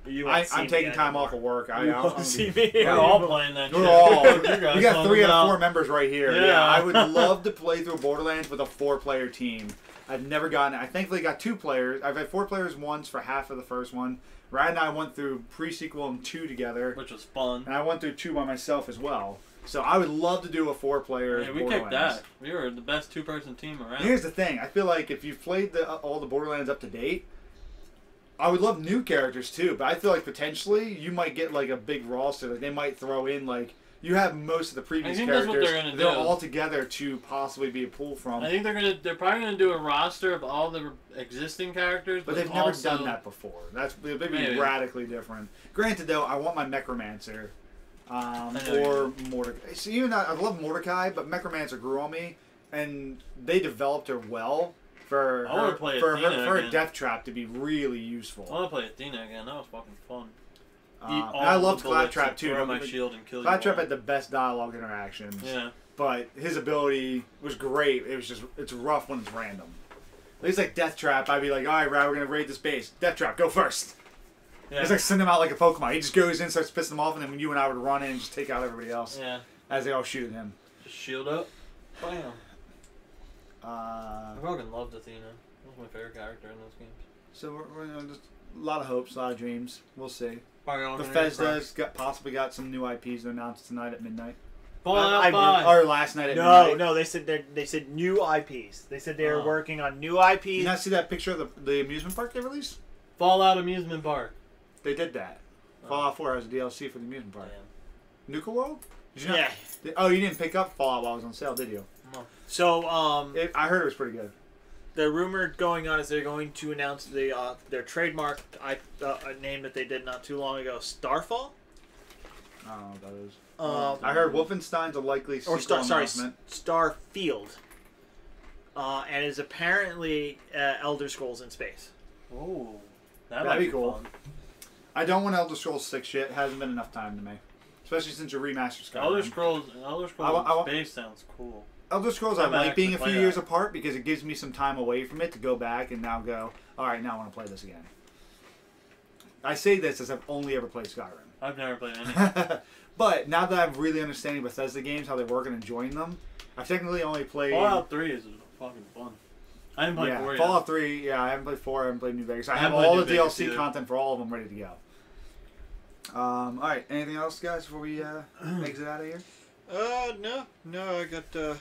I'm taking time off of work.
You won't see me.
We're all playing that shit.
We're all.
You
We got 3 out of 4 members right here. Yeah. I would love to play through Borderlands with a 4-player team. I've never gotten it. I thankfully got 2 players. I've had 4 players once for half of the first one. Ryan and I went through pre-sequel and 2 together.
Which was fun.
And I went through 2 by myself as well. So I would love to do a 4-player
Hey, we kicked that. We were the best 2-person team around.
Here's the thing. I feel like if you've played all the Borderlands up to date, I would love new characters too, but I feel like potentially you might get like a big roster. Like they might throw in like you have most of the previous characters.
That's what
they're all together to possibly be a pool from.
I think they're probably gonna do a roster of all the existing characters,
but they've never done that before. They'd be radically different. Granted, though, I want my Necromancer or Mordecai. So even I love Mordecai, but Necromancer grew on me, and they developed her well. For a death trap to be really useful.
I want to play Athena again. That was fucking fun.
I loved Claptrap too.
Throw my shield and kill you.
Claptrap had the best dialogue interactions.
Yeah.
But his ability was great. It's rough when it's random. At least like Death Trap, I'd be like, all right, Rad, we're gonna raid this base. Death Trap, go first. Yeah. It's like send him out like a Pokemon. He just goes in, starts pissing them off, and then you and I would run in and just take out everybody else.
Yeah.
As they all shoot at him.
Just shield up. Bam. I
I
fucking loved Athena. That was my favorite character in those games.
So we're just a lot of hopes, a lot of dreams. We'll see.
The
Bethesda's possibly got some new IPs to announce tonight at midnight.
Fallout 5.
Or last night at midnight.
No, they said new IPs. They said they were working on new IPs.
You not see that picture of the amusement park they released?
Fallout Amusement Park.
They did that. Fallout 4 has a DLC for the amusement park. Nuka World?
Yeah.
Oh, you didn't pick up Fallout while it was on sale, did you?
No.
So,
I heard it was pretty good.
The rumor going on is they're going to announce their trademark name that they did not too long ago, Starfall.
I don't know what that is. I heard Wolfenstein's a likely sequel announcement.
Starfield. And is apparently Elder Scrolls in space.
Oh,
that'd be cool. Fun. I don't want Elder Scrolls 6 yet. It hasn't been enough time to me. Especially since you remastered Skyrim.
Elder Scrolls in space sounds cool.
Elder Scrolls I like being a few years apart because it gives me some time away from it to go back and now go, alright, now I want to play this again. I say this as I've only ever played Skyrim.
I've never played any.
But now that I'm really understanding Bethesda games, how they work and enjoying them, I've technically only played...
Fallout 3 is fucking fun. I haven't played 4 yet.
Fallout 3, I haven't played 4, I haven't played New Vegas. I have all the DLC content for all of them ready to go. Alright, anything else, guys, before we exit out of here?
No, I got...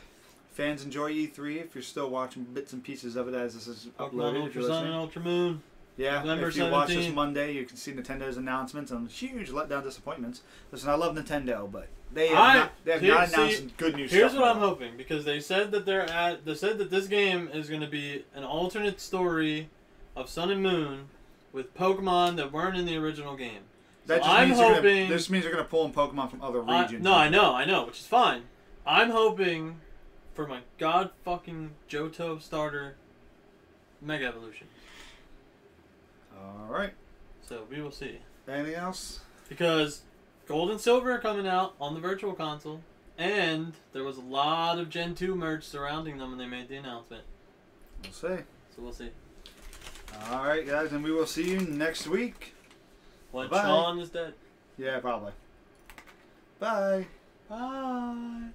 Fans enjoy E3 if you're still watching bits and pieces of it as this is uploaded.
Pokémon Ultra Sun and Ultra Moon.
Yeah, if you watch this Monday, you can see Nintendo's announcements and huge letdown disappointments. Listen, I love Nintendo, but they have not announced good news.
Here's what I'm hoping, because they said that this game is going to be an alternate story of Sun and Moon with Pokemon that weren't in the original game.
That
so I'm hoping
this means you're going to pull in Pokemon from other regions.
No, I know, which is fine. I'm hoping for my god fucking Johto starter Mega Evolution.
Alright.
So we will see.
Anything else?
Because Gold and Silver are coming out on the Virtual Console, and there was a lot of Gen 2 merch surrounding them when they made the announcement.
We'll see.
So we'll see.
Alright guys, and we will see you next week.
When Shawn is dead.
Yeah, probably. Bye.
Bye.